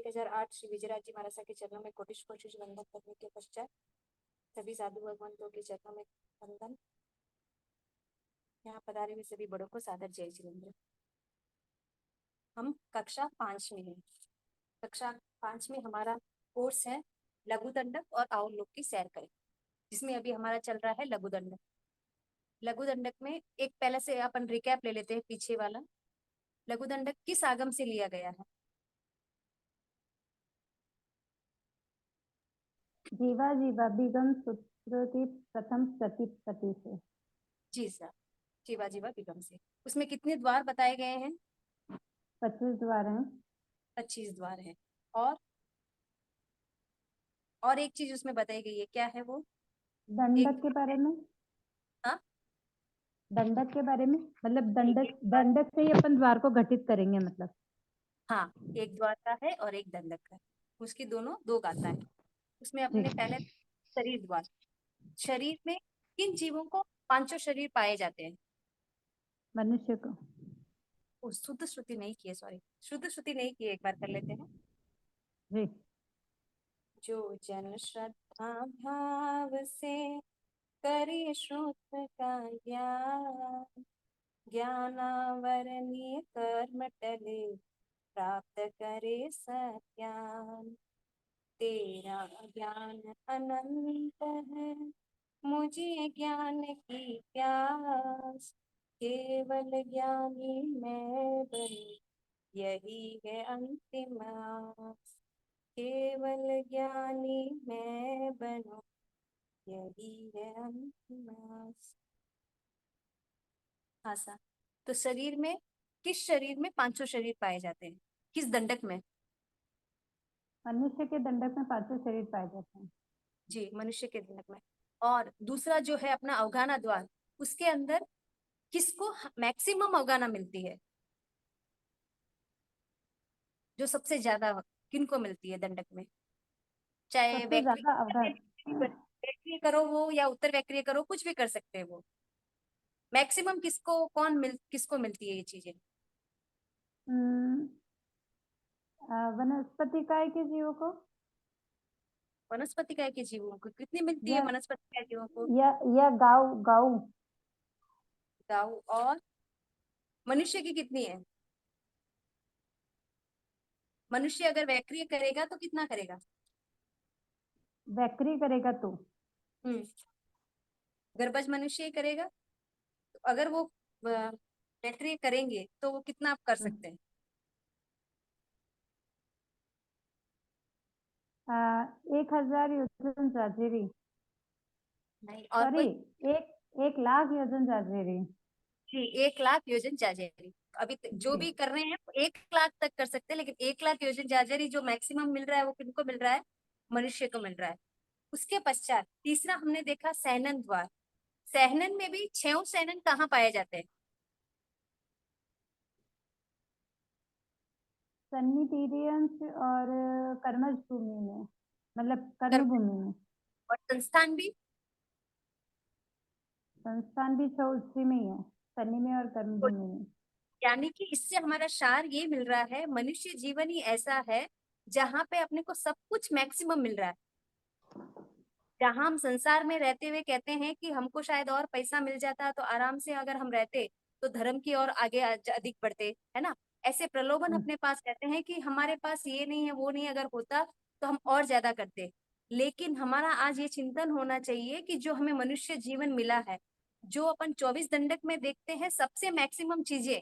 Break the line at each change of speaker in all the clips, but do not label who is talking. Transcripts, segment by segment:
1008 श्री विजयराज जी महाराज के चरणों में कोटिश कोटिश वंदन करने के पश्चात सभी साधु भगवंतों के चरणों में वंदन। यहाँ पधारे हुए सभी बड़ों को सादर जय जिनेंद्र। हम कक्षा 5 में हैं। कक्षा 5 में हमारा कोर्स है लघु दंडक और आओ लोग की सैर करें, जिसमें अभी हमारा चल रहा है लघु दंडक। लघु दंडक में एक पहले से अपन रिकैप ले लेते हैं पीछे वाला। लघु दंडक किस आगम से लिया गया है?
जीवा जीवाभिगम सूत्र की प्रथम प्रतिपत्ति से।
जी सर, जीवा जीवा विगम से। उसमें कितने द्वार बताए गए हैं?
25 द्वार हैं।
25 द्वार है। और एक चीज उसमें बताई गई है, क्या है वो?
दंडक के बारे में।
हाँ,
दंडक के बारे में मतलब दंडक
एक द्वार,
दंडक से ही अपन द्वार को घटित करेंगे मतलब।
हाँ, एक द्वार का है और एक दंडक का है। उसकी दोनों दो गाथा है। उसमें
जी।
अपने पहले शरीर द्वार। शरीर में किन जीवों को पांचों शरीर पाए जाते हैं?
मनुष्य को।
शुद्ध श्रुति नहीं की है, सॉरी, शुद्ध श्रुति नहीं की है, एक बार कर लेते हैं।
जी।
जो जन श्रद्धा भाव से करे श्रुत का ज्ञान, ज्ञानावरणीय कर्म टले प्राप्त करे सत्यान। तेरा ज्ञान अनंत है, मुझे ज्ञान की प्यास, केवल ज्ञानी मैं बनूं, यही है अंतिम आस। केवल ज्ञानी मैं बनूं, यही है अंतिम आस। हाँ सर, तो शरीर में, किस शरीर में पांचों शरीर पाए जाते हैं? किस दंडक में?
मनुष्य के दंडक में 5 शरीर पाए जाते हैं।
जी, मनुष्य के दंडक में। और दूसरा जो है अपना अवगाना द्वार, उसके अंदर किसको मैक्सिमम अवगाना मिलती है? जो सबसे ज्यादा किनको मिलती है दंडक में? चाहे
सबसे ज्यादा अवगाहन
वैक्रिय करो वो या उत्तर वैक्रिय करो, कुछ भी कर सकते हैं वो। मैक्सिमम किसको मिलती है ये चीजें?
वनस्पति काय के जीवों को
वनस्पति काय के जीवों को कितनी मिलती है?
या
वनस्पति काय जीवों को
या गाँव गाँव
गाँव। और मनुष्य की कितनी है? मनुष्य अगर वैक्रिय करेगा तो कितना करेगा?
वैक्री करेगा तो
गर्भज मनुष्य ही करेगा। तो अगर वो वैक्रिय करेंगे तो वो कितना आप कर सकते हैं?
1000 योजन जाजेरी।
नहीं, और
सॉरी,
कोई?
1 लाख योजन जाजेरी।
जी, 1 लाख योजन जाजेरी। अभी जो
जी।
भी कर रहे हैं 1 लाख तक कर सकते हैं, लेकिन 1 लाख योजन जाजेरी जो मैक्सिमम मिल रहा है वो किनको मिल रहा है? मनुष्य को मिल रहा है। उसके पश्चात तीसरा हमने देखा सहनन द्वार। सहनन में भी 6 सहनन कहाँ पाए जाते हैं?
सन्नी तीरियंश और कर्मज भूमि में मतलब कर्म
कर्म।
भूमि में।
और संस्थान भी।
संस्थान भी छह उसी में ही है, सन्नी में और कर्म
तो
भूमि में।
यानी कि इससे हमारा सार ये मिल रहा है, मनुष्य जीवन ही ऐसा है जहाँ पे अपने को सब कुछ मैक्सिमम मिल रहा है। जहाँ हम संसार में रहते हुए कहते हैं कि हमको शायद और पैसा मिल जाता तो आराम से अगर हम रहते तो धर्म की ओर आगे अधिक बढ़ते, है ना? ऐसे प्रलोभन
हम्म।
अपने पास रहते हैं कि हमारे पास ये नहीं है वो नहीं, अगर होता तो हम और ज्यादा करते। लेकिन हमारा आज ये चिंतन होना चाहिए कि जो हमें मनुष्य जीवन मिला है, जो अपन 24 दंडक में देखते हैं, सबसे मैक्सिमम चीजें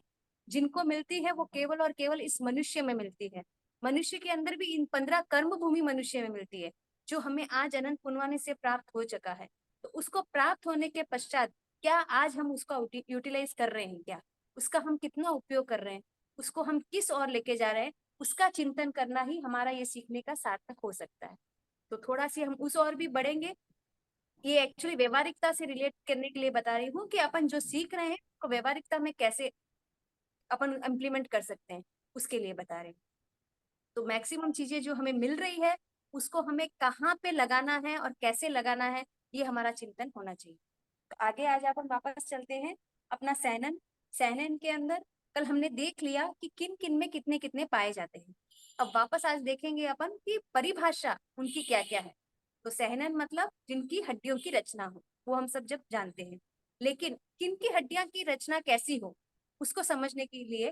जिनको मिलती है वो केवल और केवल इस मनुष्य में मिलती है। मनुष्य के अंदर भी इन 15 कर्म भूमि मनुष्य में मिलती है, जो हमें आज अनंत पुनवाने से प्राप्त हो चुका है। तो उसको प्राप्त होने के पश्चात क्या आज हम उसका यूटिलाइज कर रहे हैं? क्या उसका हम कितना उपयोग कर रहे हैं? उसको हम किस ओर लेके जा रहे हैं? उसका चिंतन करना ही हमारा ये सीखने का सार्थक हो सकता है। तो थोड़ा सी हम उस ओर भी बढ़ेंगे। ये एक्चुअली व्यवहारिकता से रिलेट करने के लिए बता रही हूँ कि अपन जो सीख रहे हैं उसको व्यवहारिकता में कैसे अपन इम्प्लीमेंट कर सकते हैं, उसके लिए बता रहे हैं। तो मैक्सिमम चीजें जो हमें मिल रही है उसको हमें कहाँ पे लगाना है और कैसे लगाना है, ये हमारा चिंतन होना चाहिए। तो आगे आज अपन वापस चलते हैं अपना सहनन। सहनन के अंदर कल हमने देख लिया कि किन किन में कितने कितने पाए जाते हैं। अब वापस आज देखेंगे अपन की परिभाषा उनकी क्या क्या है। तो सहनन मतलब जिनकी हड्डियों की रचना हो, वो हम सब जब जानते हैं। लेकिन किनकी हड्डियां की रचना कैसी हो, उसको समझने के लिए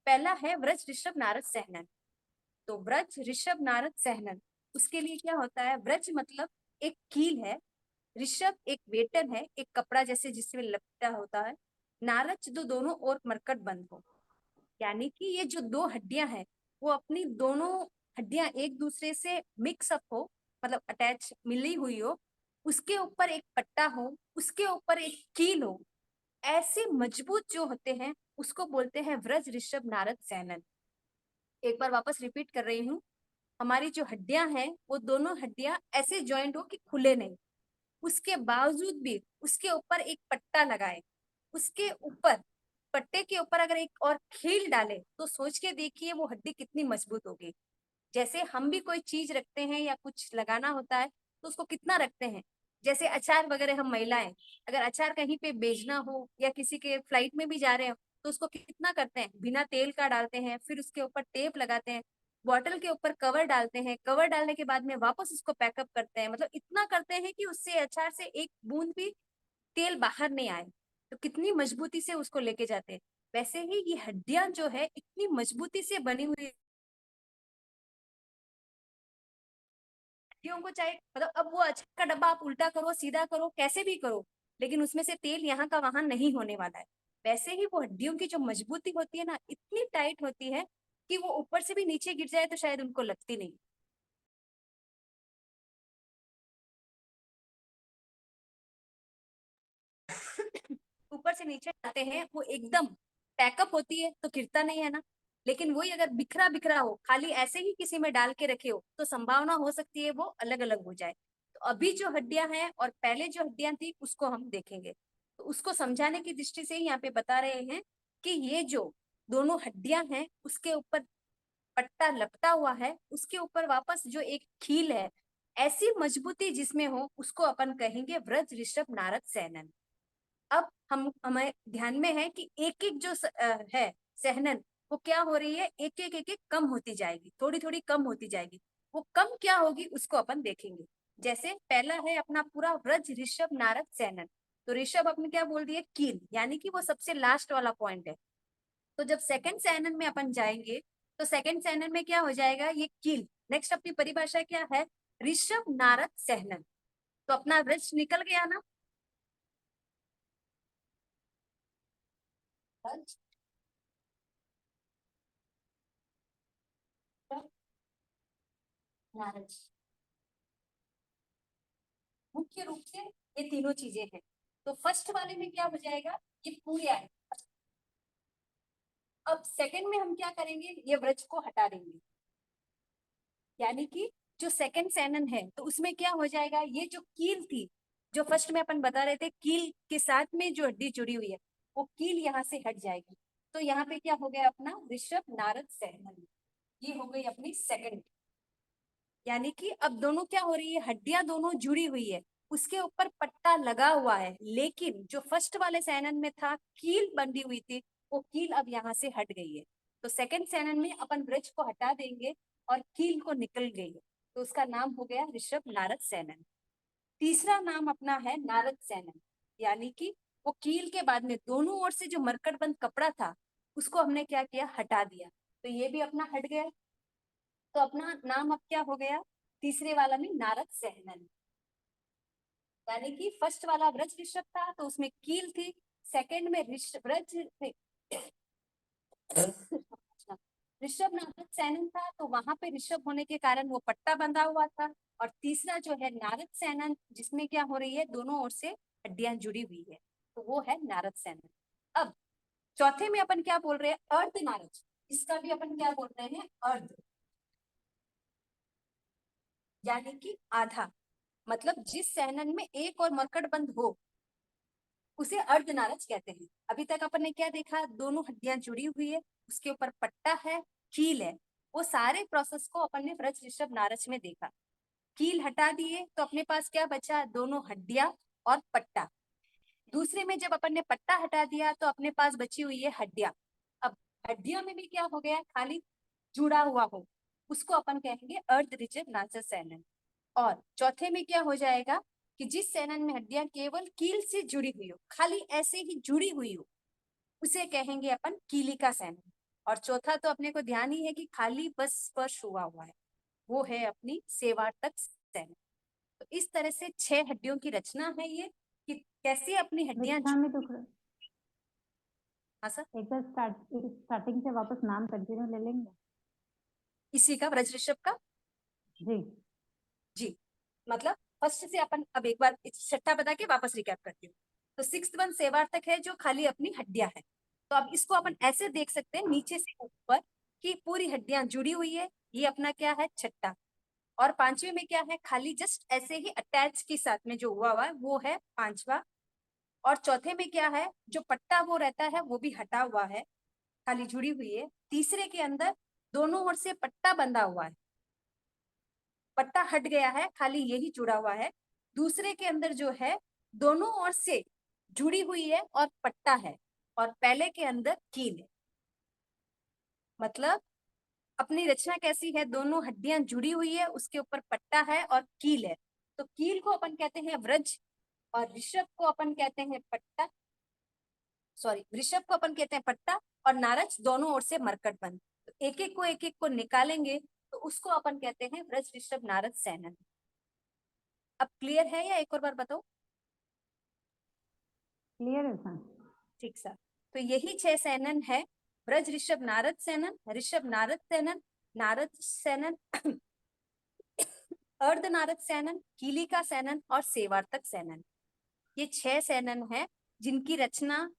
पहला है व्रज ऋषभ नारद सहनन। तो व्रज ऋषभ नारद सहनन, उसके लिए क्या होता है? व्रज मतलब एक कील है, ऋषभ एक वेटन है, एक कपड़ा जैसे जिसमें लपटा होता है, नारद जो दोनों ओर मरकट बंद हो। यानी कि ये जो दो हड्डियां हैं, वो अपनी दोनों हड्डियां एक दूसरे से मिक्स अप हो, मतलब अटैच मिली हुई हो, उसके ऊपर एक पट्टा हो, उसके ऊपर एक कील हो, ऐसे मजबूत जो होते हैं उसको बोलते हैं व्रज ऋषभ नारद सैनन। एक बार वापस रिपीट कर रही हूँ, हमारी जो हड्डियां हैं वो दोनों हड्डियां ऐसे ज्वाइंट हो कि खुले नहीं, उसके बावजूद भी उसके ऊपर एक पट्टा लगाए, उसके ऊपर पट्टे के ऊपर अगर एक और खील डाले तो सोच के देखिए वो हड्डी कितनी मजबूत होगी। जैसे हम भी कोई चीज रखते हैं या कुछ लगाना होता है तो उसको कितना रखते हैं। जैसे अचार वगैरह, हम महिलाएं अगर अचार कहीं पे बेचना हो या किसी के फ्लाइट में भी जा रहे हो तो उसको कितना करते हैं, बिना तेल का डालते हैं, फिर उसके ऊपर टेप लगाते हैं, बॉटल के ऊपर कवर डालते हैं, कवर डालने के बाद में वापस उसको पैकअप करते हैं, मतलब इतना करते हैं कि उससे अचार से एक बूंद भी तेल बाहर नहीं आए। तो कितनी मजबूती से उसको लेके जाते हैं। वैसे ही ये हड्डियां जो है इतनी मजबूती से बनी हुई हड्डियों को, चाहे मतलब अब वो अचार का डब्बा आप उल्टा करो सीधा करो कैसे भी करो, लेकिन उसमें से तेल यहाँ का वहां नहीं होने वाला है। वैसे ही वो हड्डियों की जो मजबूती होती है ना, इतनी टाइट होती है कि वो ऊपर से भी नीचे गिर जाए तो शायद उनको लगती नहीं। ऊपर से नीचे आते हैं वो एकदम पैकअप होती है तो गिरता नहीं है ना। लेकिन वही अगर बिखरा बिखरा हो, खाली ऐसे ही किसी में डाल के रखे हो, तो संभावना हो सकती है वो अलग अलग हो जाए। तो अभी जो हड्डियां हैं और पहले जो हड्डियां थी उसको हम देखेंगे। तो उसको समझाने की दृष्टि से ही यहाँ पे बता रहे हैं कि ये जो दोनों हड्डियां हैं उसके ऊपर पट्टा लपटा हुआ है, उसके ऊपर वापस जो एक खील है, ऐसी मजबूती जिसमें हो, उसको अपन कहेंगे व्रज ऋषभ नारद सैनन। अब हम हमें ध्यान में है कि एक एक जो है सहनन, वो क्या हो रही है, एक एक कम होती जाएगी, थोड़ी थोड़ी कम होती जाएगी। वो कम क्या होगी उसको अपन देखेंगे। जैसे पहला है अपना पूरा व्रज ऋषभ नारद सैनन। तो ऋषभ अपने क्या बोल दिए, कील, यानी कि वो सबसे लास्ट वाला पॉइंट है। तो जब सेकंड सैनन में अपन जाएंगे तो सेकंड सैनन में क्या हो जाएगा, ये कील। नेक्स्ट अपनी परिभाषा क्या है, ऋषभ नारद सहनन। तो अपना वृक्ष निकल गया ना, नारद। मुख्य रूप से ये तीनों चीजें हैं। तो फर्स्ट वाले में क्या हो जाएगा, ये पूरे आए। अब सेकंड में हम क्या करेंगे, ये वृक्ष को हटा देंगे। यानी कि जो सेकंड सैनन है तो उसमें क्या हो जाएगा, ये जो कील थी, जो फर्स्ट में अपन बता रहे थे कील के साथ में जो हड्डी जुड़ी हुई है, वो कील यहाँ से हट जाएगी। तो यहाँ पे क्या हो गया अपना ऋषभ नारद सैनन। ये हो गई अपनी सेकंड। यानी कि अब दोनों क्या हो रही है, हड्डियां दोनों जुड़ी हुई है, उसके ऊपर पट्टा लगा हुआ है, लेकिन जो फर्स्ट वाले सैनन में था कील बंधी हुई थी, वो कील अब यहाँ से हट गई है। तो सेकंड सैनन में अपन ब्रिज को हटा देंगे और कील को निकल गई है, तो उसका नाम हो गया ऋषभ नारद सैनन। तीसरा नाम अपना है नारद सैनन। यानी कि वो कील के बाद में दोनों ओर से जो मरकट बंद कपड़ा था उसको हमने क्या किया, हटा दिया। तो ये भी अपना हट गया। तो अपना नाम अब क्या हो गया, तीसरे वाला में नारद सहनन। यानी कि फर्स्ट वाला व्रज ऋषभ था तो उसमें कील थी, सेकंड में व्रज ऋषभ नारद सैनन था तो वहां पे ऋषभ होने के कारण वो पट्टा बंधा हुआ था। और तीसरा जो है नारद सैनन, जिसमें क्या हो रही है, दोनों ओर से हड्डियां जुड़ी हुई है, तो वो है नारद सैनन। अब चौथे में अपन क्या बोल रहे हैं, अर्ध नारद। इसका भी अपन क्या बोल रहे हैं, अर्ध, यानी कि आधा। मतलब जिस सहनन में एक और मरकट बंद हो उसे अर्धनारज कहते हैं। अभी तक अपन ने क्या देखा, दोनों हड्डियां जुड़ी हुई है, उसके ऊपर पट्टा है, कील है। वो सारे प्रोसेस को अपन ने व्रज ऋषभ नारज में देखा। कील हटा दिए तो अपने पास क्या बचा, दोनों हड्डियां और पट्टा। दूसरे में जब अपन ने पट्टा हटा दिया तो अपने पास बची हुई है हड्डियां। अब हड्डियों में भी क्या हो गया, खाली जुड़ा हुआ हो, उसको अपन कहेंगे अर्ध रिज नाचर सैनन। और चौथे में क्या हो जाएगा कि जिस सैनन में हड्डियां केवल कील से जुड़ी हुई हो, खाली ऐसे ही जुड़ी हुई हो, उसे कहेंगे अपन कीलिका सैनन। और चौथा तो अपने को ध्यान ही है कि खाली बस स्पर्श हुआ हुआ है, वो है अपनी सेवार्तक सैनन। तो इस तरह से 6 हड्डियों की रचना है ये, कि कैसे अपनी हड्डियां।
दीक्षा में तो
हाँ सर।
एक बार स्टार्टिंग से वापस नाम कंटिन्यू ले लेंगे
इसी का व्रज ऋषभ का।
जी।
जी, मतलब फर्स्ट से अपन अब एक बार छठा बता के वापस रिकैप करती हूँ। तो 6th वन सेवार्थक है जो खाली अपनी हड्डियां है। तो अब इसको अपन ऐसे देख सकते हैं नीचे से ऊपर कि पूरी हड्डियां जुड़ी हुई है, ये अपना क्या है छठा। और पांचवे में क्या है, खाली जस्ट ऐसे ही अटैच के साथ में जो हुआ हुआ है वो है पांचवा। और चौथे में क्या है, जो पट्टा वो रहता है वो भी हटा हुआ है, खाली जुड़ी हुई है। तीसरे के अंदर दोनों ओर से पट्टा बंधा हुआ है, पट्टा हट गया है, खाली यही जुड़ा हुआ है। दूसरे के अंदर जो है दोनों ओर से जुड़ी हुई है और पट्टा है। और पहले के अंदर कील है। मतलब अपनी रचना कैसी है, दोनों हड्डियां जुड़ी हुई है, उसके ऊपर पट्टा है और कील है। तो कील को अपन कहते हैं व्रज, और ऋषभ को अपन कहते हैं पट्टा, सॉरी ऋषभ को अपन कहते हैं पट्टा, और नारज दोनों ओर से मरकट बंद। तो एक एक को निकालेंगे तो उसको अपन कहते हैं व्रज ऋषभ नारद सैनन। अब क्लियर है या एक और बार बताओ।
क्लियर है सर।
ठीक सर। तो यही 6 सैनन है, ब्रज ऋषभ नारद सैनन, ऋषभ नारद सैनन, नारद सैनन, अर्ध नारद सैनन, कीलिका सैनन और सेवार्तक सैनन। ये 6 सैनन है जिनकी रचना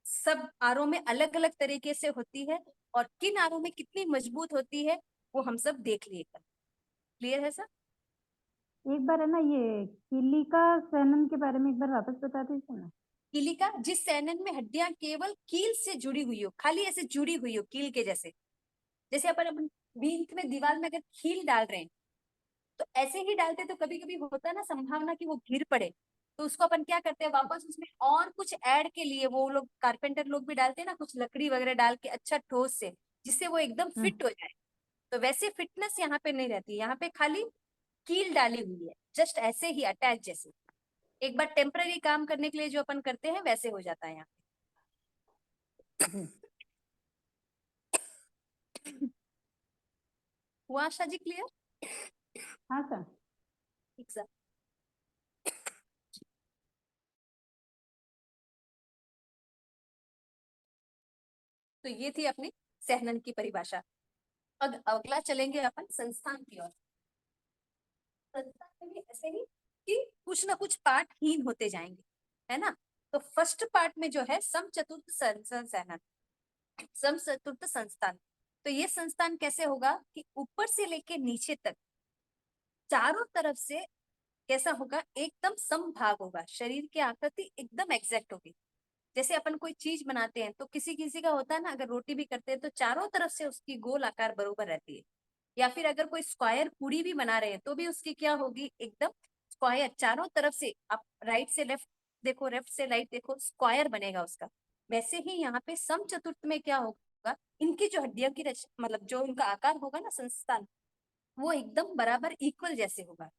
सब आरों में अलग अलग तरीके से होती है, और किन आरों में कितनी मजबूत होती है वो हम सब देख लिएगा। क्लियर है सर।
एक बार है ना ये किलिका सैनन के बारे में एक बार वापस बता दीजिए ना।
कीलिका, जिस सैनन में हड्डियां केवल कील से जुड़ी हुई हो, खाली ऐसे जुड़ी हुई हो कील के जैसे। जैसे अपन बीच में दीवार में अगर कील डाल रहे हैं तो ऐसे ही डालते तो कभी कभी होता है ना संभावना कि वो गिर पड़े, तो उसको अपन क्या करते हैं वापस उसमें और कुछ ऐड के लिए, वो लोग कारपेंटर लोग भी डालते हैं ना कुछ लकड़ी वगैरह डाल के अच्छा ठोस से, जिससे वो एकदम फिट हो जाए। तो वैसे फिटनेस यहाँ पे नहीं रहती, यहाँ पे खाली कील डाली हुई है, जस्ट ऐसे ही अटैच जैसे। एक बार टेम्पररी काम करने के लिए जो अपन करते हैं वैसे हो जाता है यहाँ
जी।
पे। हुआ आशा जी क्लियर।
हाँ सर।
ठीक सर। तो ये थी अपनी सहनन की परिभाषा। अब अगला चलेंगे अपन संस्थान की ओर। संस्थान में भी ऐसे ही कि कुछ ना कुछ पार्ट हीन होते जाएंगे, है ना। तो फर्स्ट पार्ट में जो है सम चतुर्थ सहनन, सम चतुर्थ संस्थान। तो ये संस्थान कैसे होगा कि ऊपर से लेके नीचे तक चारों तरफ से कैसा होगा, एकदम समभाग होगा, शरीर की आकृति एकदम एग्जैक्ट होगी। जैसे अपन कोई चीज बनाते हैं तो किसी किसी का होता है ना, अगर रोटी भी करते हैं तो चारों तरफ से उसकी गोल आकार बरोबर रहती है। या फिर अगर कोई स्क्वायर पूरी भी बना रहे हैं तो भी उसकी क्या होगी, एकदम स्क्वायर, चारों तरफ से आप राइट से लेफ्ट देखो, लेफ्ट से राइट देखो, स्क्वायर बनेगा उसका। वैसे ही यहाँ पे सम चतुर्थ में क्या होगा, इनकी जो हड्डियों की मतलब जो इनका आकार होगा ना संस्थान, वो एकदम बराबर इक्वल जैसे होगा।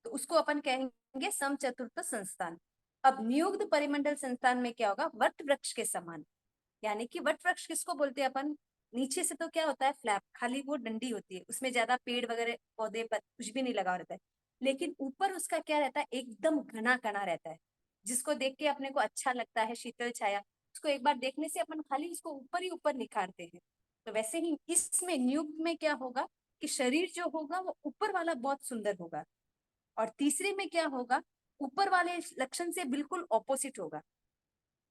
तो उसको अपन कहेंगे सम चतुर्थ संस्थान। अब नियुक्त परिमंडल संस्थान में क्या होगा, वट वृक्ष के समान। यानी कि वट वृक्ष किसको बोलते हैं अपन, नीचे से तो क्या होता है फ्लैप, खाली वो डंडी होती है, उसमें ज्यादा पेड़ वगैरह पौधे पर कुछ भी नहीं लगा रहता है। लेकिन ऊपर उसका क्या रहता है, एकदम घना घना रहता है, जिसको देख के अपने को अच्छा लगता है, शीतल छाया। उसको एक बार देखने से अपन खाली उसको ऊपर ही ऊपर निखारते हैं। तो वैसे ही इसमें नियुक्त में क्या होगा कि शरीर जो होगा वो ऊपर वाला बहुत सुंदर होगा। और तीसरे में क्या होगा, ऊपर वाले लक्षण से बिल्कुल ऑपोजिट होगा।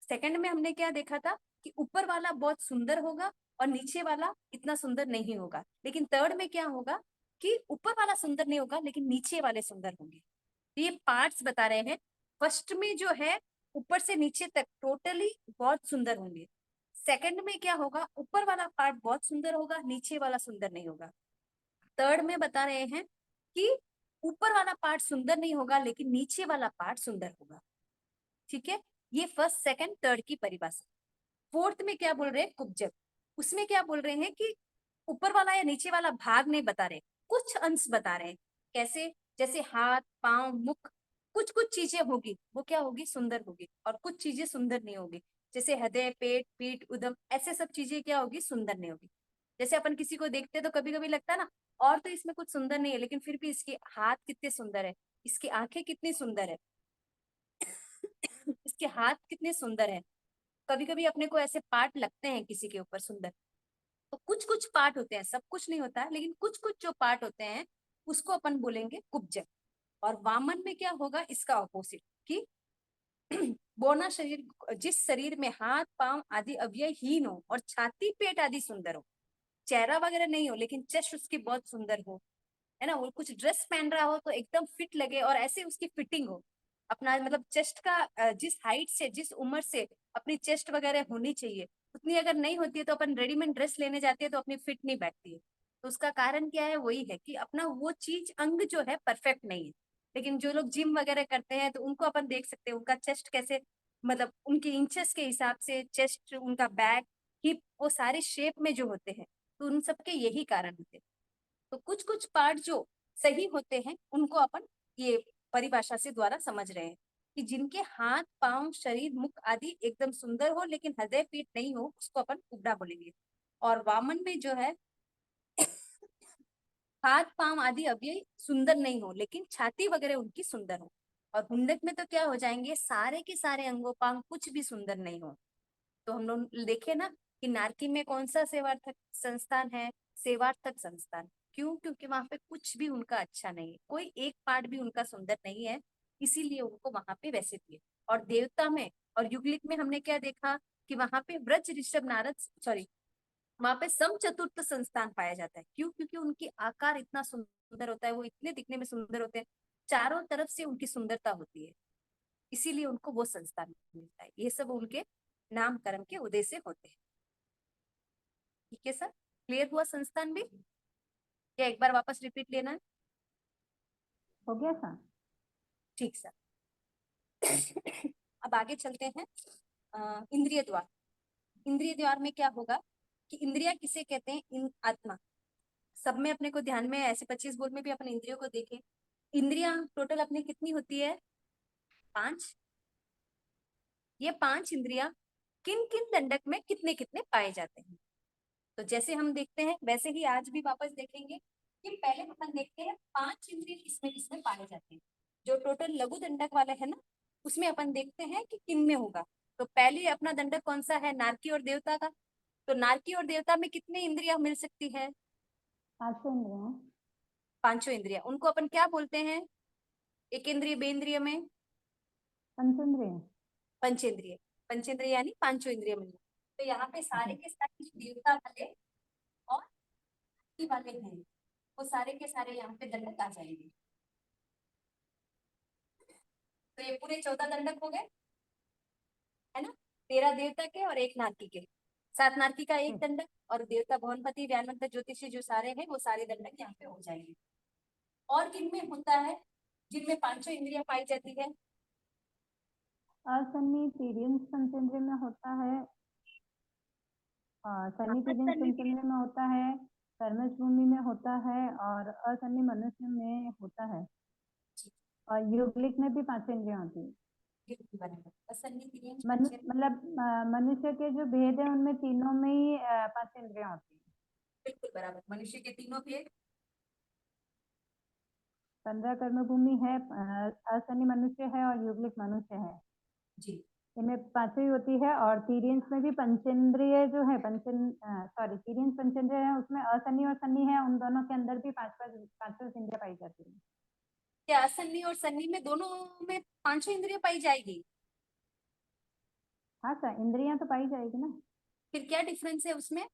सेकंड में हमने क्या देखा था कि ऊपर वाला बहुत सुंदर होगा और नीचे वाला इतना सुंदर नहीं होगा। लेकिन थर्ड में क्या होगा कि ऊपर वाला सुंदर नहीं होगा लेकिन नीचे वाले सुंदर होंगे। तो ये पार्ट्स बता रहे हैं। फर्स्ट में जो है ऊपर से नीचे तक टोटली बहुत सुंदर होंगे। सेकंड में क्या होगा, ऊपर वाला पार्ट बहुत सुंदर होगा, नीचे वाला सुंदर नहीं होगा। थर्ड में बता रहे हैं कि ऊपर वाला पार्ट सुंदर नहीं होगा लेकिन नीचे वाला पार्ट सुंदर होगा। ठीक है, ये फर्स्ट सेकंड थर्ड की परिभाषा। फोर्थ में क्या बोल रहे हैं, कुब्जक। उसमें क्या बोल रहे हैं कि ऊपर वाला या नीचे वाला भाग नहीं बता रहे, कुछ अंश बता रहे हैं। कैसे? जैसे हाथ, पांव, मुख, कुछ कुछ चीजें होगी वो क्या होगी, सुंदर होगी, और कुछ चीजें सुंदर नहीं होगी। जैसे हृदय, पेट, पीठ, उदम, ऐसे सब चीजें क्या होगी, सुंदर नहीं होगी। जैसे अपन किसी को देखते हैं तो कभी कभी लगता है ना, और तो इसमें कुछ सुंदर नहीं है, लेकिन फिर भी इसके हाथ कितने सुंदर है, इसकी आंखें कितनी सुंदर है, इसके हाथ कितने सुंदर है। कभी कभी अपने को ऐसे पार्ट लगते हैं किसी के ऊपर सुंदर। तो कुछ कुछ पार्ट होते हैं, सब कुछ नहीं होता है, लेकिन कुछ कुछ जो पार्ट होते हैं उसको अपन बोलेंगे कुब्ज। और वामन में क्या होगा, इसका ऑपोजिट, कि बौना शरीर, जिस शरीर में हाथ, पांव आदि अवयव हीन हो और छाती, पेट आदि सुंदर हो, चेहरा वगैरह नहीं हो लेकिन चेस्ट उसकी बहुत सुंदर हो, है ना, वो कुछ ड्रेस पहन रहा हो तो एकदम फिट लगे और ऐसे उसकी फिटिंग हो, अपना मतलब चेस्ट का जिस हाइट से, जिस उम्र से अपनी चेस्ट वगैरह होनी चाहिए उतनी अगर नहीं होती है तो अपन रेडीमेड ड्रेस लेने जाते हैं तो अपनी फिट नहीं बैठती है। तो उसका कारण क्या है, वही है कि अपना वो चीज अंग जो है परफेक्ट नहीं है। लेकिन जो लोग जिम वगैरह करते हैं तो उनको अपन देख सकते हैं, उनका चेस्ट कैसे, मतलब उनके इंचेस के हिसाब से चेस्ट, उनका बैक, हिप, वो सारे शेप में जो होते हैं, तो उन सबके यही कारण होते हैं। तो कुछ कुछ पार्ट जो सही होते हैं उनको अपन ये परिभाषा से द्वारा समझ रहे हैं, कि जिनके हाथ, पांव, शरीर, मुख आदि एकदम सुंदर हो लेकिन हृदय, पीठ नहीं हो, उसको अपन कुबड़ा बोलेंगे। और वामन में जो है हाथ, पांव आदि अवयव सुंदर नहीं हो लेकिन छाती वगैरह उनकी सुंदर हो। और हुंडक में तो क्या हो जाएंगे, सारे के सारे अंगोपांग कुछ भी सुंदर नहीं हो। तो हम लोग देखे ना कि नारकी में कौन सा सेवार्थक संस्थान है, सेवार्थक संस्थान। क्यों? क्योंकि वहां पे कुछ भी उनका अच्छा नहीं है, कोई एक पार्ट भी उनका सुंदर नहीं है, इसीलिए उनको वहां पे वैसे दिए। और देवता में और युगलिक में हमने क्या देखा, कि वहां पे व्रज, ऋषभ, नारद, सॉरी, वहां पे सम चतुर्थ संस्थान पाया जाता है। क्यों? क्योंकि उनकी आकार इतना सुंदर होता है, वो इतने दिखने में सुंदर होते हैं, चारों तरफ से उनकी सुंदरता होती है, इसीलिए उनको वो संस्थान मिलता है। ये सब उनके नामकरण के उदय से होते हैं। ठीक है सर, क्लियर हुआ संस्थान भी, या एक बार वापस रिपीट लेना है?
हो गया सर।
ठीक सर। अब आगे चलते हैं। इंद्रिय द्वार। इंद्रिय द्वार में क्या होगा, कि इंद्रिया किसे कहते हैं, आत्मा। सब में अपने को ध्यान में, ऐसे 25 बोल में भी अपन इंद्रियों को देखें, इंद्रिया टोटल अपनी कितनी होती है, 5। ये 5 इंद्रिया किन किन दंडक में कितने कितने पाए जाते हैं। तो जैसे हम देखते हैं वैसे ही आज भी वापस देखेंगे, कि पहले अपन देखते हैं 5 इंद्रिय किसमें किसमें पाए जाते हैं। जो टोटल लघु दंडक वाले है ना, उसमें अपन देखते हैं कि किन में होगा। तो पहले अपना दंडक कौन सा है, नारकी और देवता का। तो नारकी और देवता में कितनी इंद्रियां मिल सकती है,
5 इंद्रियां।
पांचों इंद्रिया। उनको अपन क्या बोलते हैं, एक इंद्रिय, बे इंद्रिय में
पंचेंद्रिय।
पंचेंद्रिय। पंचेंद्रिय यानी पांचों इंद्रिय मिल। तो यहाँ पे सारे
जी।
के सारे देवता वाले और शक्ति वाले हैं, वो सारे के सारे यहाँ पे दंडक आ जाएंगे। तो ये पूरे 14 दंडक हो गए, है ना, 13 देवता के और एक नारकी के, 7 नारकी का एक दंडक, और देवता भवनपति, व्यानवंत, ज्योतिषी जो सारे हैं वो सारे दंडक यहाँ पे हो जाएंगे। और किन में होता है, जिनमें पांचों इंद्रियां पाई जाती है,
असन्नी तीर्यंश पंचेंद्रिय में होता है। सन्नी तीर्यंश
असन्निध,
पंचेंद्रिय में होता है। कर्मज भूमि में होता है और असन्नी मनुष्य में होता है। और युगलिक में भी 5 इंद्रियां होती है।
असन्निध,
मतलब मनुष्य के जो भेद है उनमें तीनों में ही 5 इंद्रियां होती है।
बिल्कुल बराबर, मनुष्य के तीनों भेद।
15 कर्म भूमि है, असन्नी मनुष्य है और युगलिक मनुष्य है।
जी
इनमें पांचों ही होती है। और तीर्यंश में भी पंचेंद्रिय जो है, सॉरी, तीर्यंश पंचेंद्रिय है, उसमें असन्नी और सन्नी है, उन दोनों के अंदर भी पांचों इंद्रियां पाई जाती है।
क्या असन्नी और सन्नी में दोनों में पांचों इंद्रियां पाई जाएगी?
हाँ सर, इंद्रियां तो पाई जाएगी ना।
फिर क्या डिफरेंस है उसमें?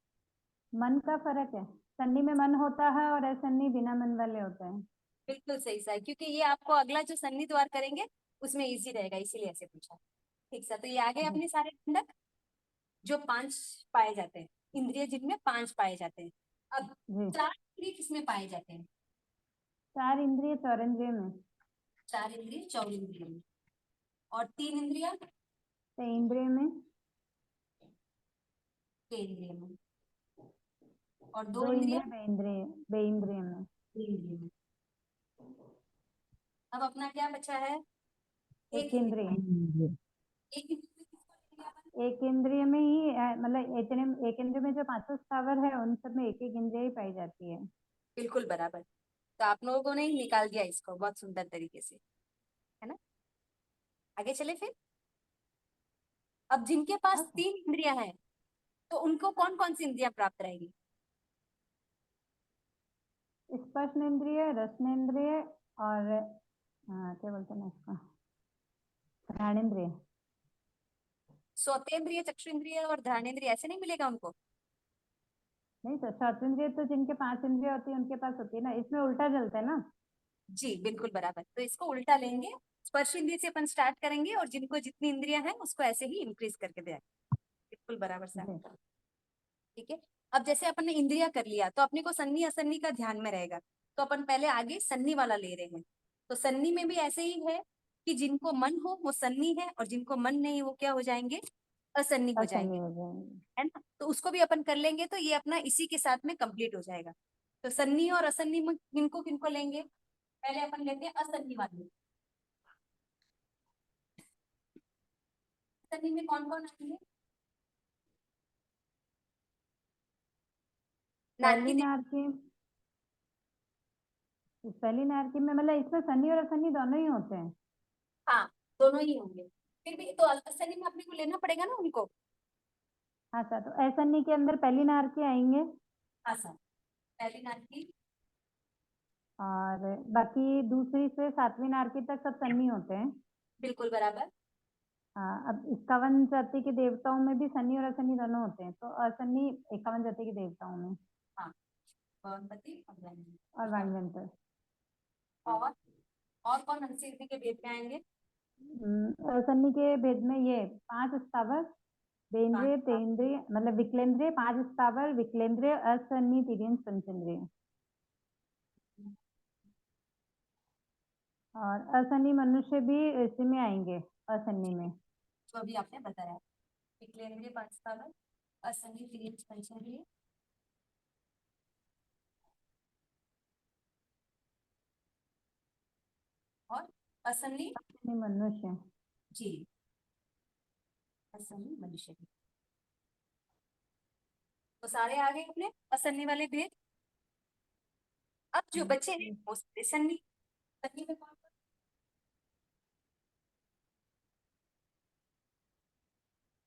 मन का फर्क है। सन्नी में मन होता है और असन्नी बिना मन वाले होते हैं।
बिल्कुल सही सर, क्योंकि ये आपको अगला जो सन्नी द्वार करेंगे उसमें इजी रहेगा, इसीलिए ऐसे पूछा। ठीक सर, तो ये आ गए
जी।
अपने सारे दंडक जो 5 पाए जाते हैं, इंद्रिय जिनमें 5 पाए जाते हैं। अब
जी।
4 इंद्रिय किसमें पाए जाते हैं,
4 इंद्रिय चौरेंद्रिय में।
4 इंद्रिय चौरिंद्रिय में, और 3 इंद्रिया
इंद्रिय में।
केंद्रिय में। और दो
दो
इंद्रिय
इंद्रिय बेइंद्रिय बेइंद्रिय में।
इंद्रिय में। अब अपना क्या बचा है? एक
एक इंद्रिय।
इंद्रिय। एक इंद्रिय में किसको लेंगे अपन?
एक इंद्रिय में ही मतलब इतने एक इंद्रिय में जो पांचों स्थावर है उन सब में एक एक इंद्रिय ही पाई जाती है।
बिल्कुल बराबर। तो आप लोगों ने ही निकाल दिया इसको बहुत सुंदर तरीके से, है ना। आगे चले फिर। अब जिनके पास
हाँ,
तीन इंद्रियां हैं तो उनको कौन कौन सी इंद्रियां प्राप्त रहेगी?
स्पर्शनेन्द्रिय, रसनेन्द्रिय और क्या बोलते हैं इसका, घ्राणेन्द्रिय।
श्रोतेंद्रिय, चक्षुन्द्रिय और घ्राणेन्द्रिय ऐसे नहीं मिलेगा उनको?
नहीं तो श्रोतेंद्रिय तो जिनके पांच इंद्रिय होती है उनके पास होती है ना, इसमें उल्टा चलता है ना।
जी बिल्कुल बराबर। तो इसको उल्टा लेंगे, स्पर्श इंद्रिय से अपन स्टार्ट करेंगे और जिनको जितनी इंद्रियां हैं उसको ऐसे ही इंक्रीज करके दें। बिल्कुल बराबर से
जी।
आपका। ठीक है। अब जैसे अपन ने इंद्रिया कर लिया तो अपने को सन्नी असन्नी का ध्यान में रहेगा। तो अपन पहले आगे सन्नी वाला ले रहे हैं। तो सन्नी में भी ऐसे ही है कि जिनको मन हो वो सन्नी है और जिनको मन नहीं वो क्या हो जाएंगे? असन्नी हो
असन्नी
जाएंगे।
हो जाएंगे।
है ना। तो उसको भी अपन कर लेंगे तो ये अपना इसी के साथ में कंप्लीट हो जाएगा। तो सन्नी और असन्नी में किनको किनको लेंगे? पहले अपन लेते हैं असन्नी वाले। असन्नी में कौन कौन आएंगे?
पहली
नारकी देवी।
नार की पहली नार की में मतलब इसमें सन्नी और असन्नी दोनों ही होते हैं।
हाँ दोनों ही होंगे। फिर भी तो असन्नी में अपने को लेना पड़ेगा ना उनको।
हाँ सर, तो असन्नी के अंदर पहली नार के आएंगे।
हाँ सर। पहली नारकी।
और बाकी दूसरी से सातवीं नार की तक सब सन्नी होते हैं।
बिल्कुल बराबर।
हाँ, अब 51 जाति के देवताओं में भी सन्नी और असन्नी दोनों होते हैं, तो असन्नी 51 जाति के देवताओं में।
हाँ पवनपति और ब्रह्मणी।
और
ठीक है।
वाणवंतर।
और कौन हंसी के वेद में आएंगे?
असन्नी के भेद में ये पांच स्थावर,
पांच
बेंद्रिय
आप।
तेंद्रिय मतलब विकलेंद्रिय, पांच स्थावर, विकलेंद्रिय, असन्नी, तिर्यंस, पंचेंद्रिय। और असन्नी मनुष्य भी इसी में आएंगे, असन्नी में।
जो अभी आपने बताया। विकलेंद्रिय पांच स्थावर, असंगी तिर्यंस पंचेंद्रिय। और असंगी।
असन्नी मनुष्य।
जी। असंगी मनुष्य। तो सारे आ गए अपने असन्नी वाले भेद। अब जो बचे हैं वो सारे सन्नी। सन्नी में कौन?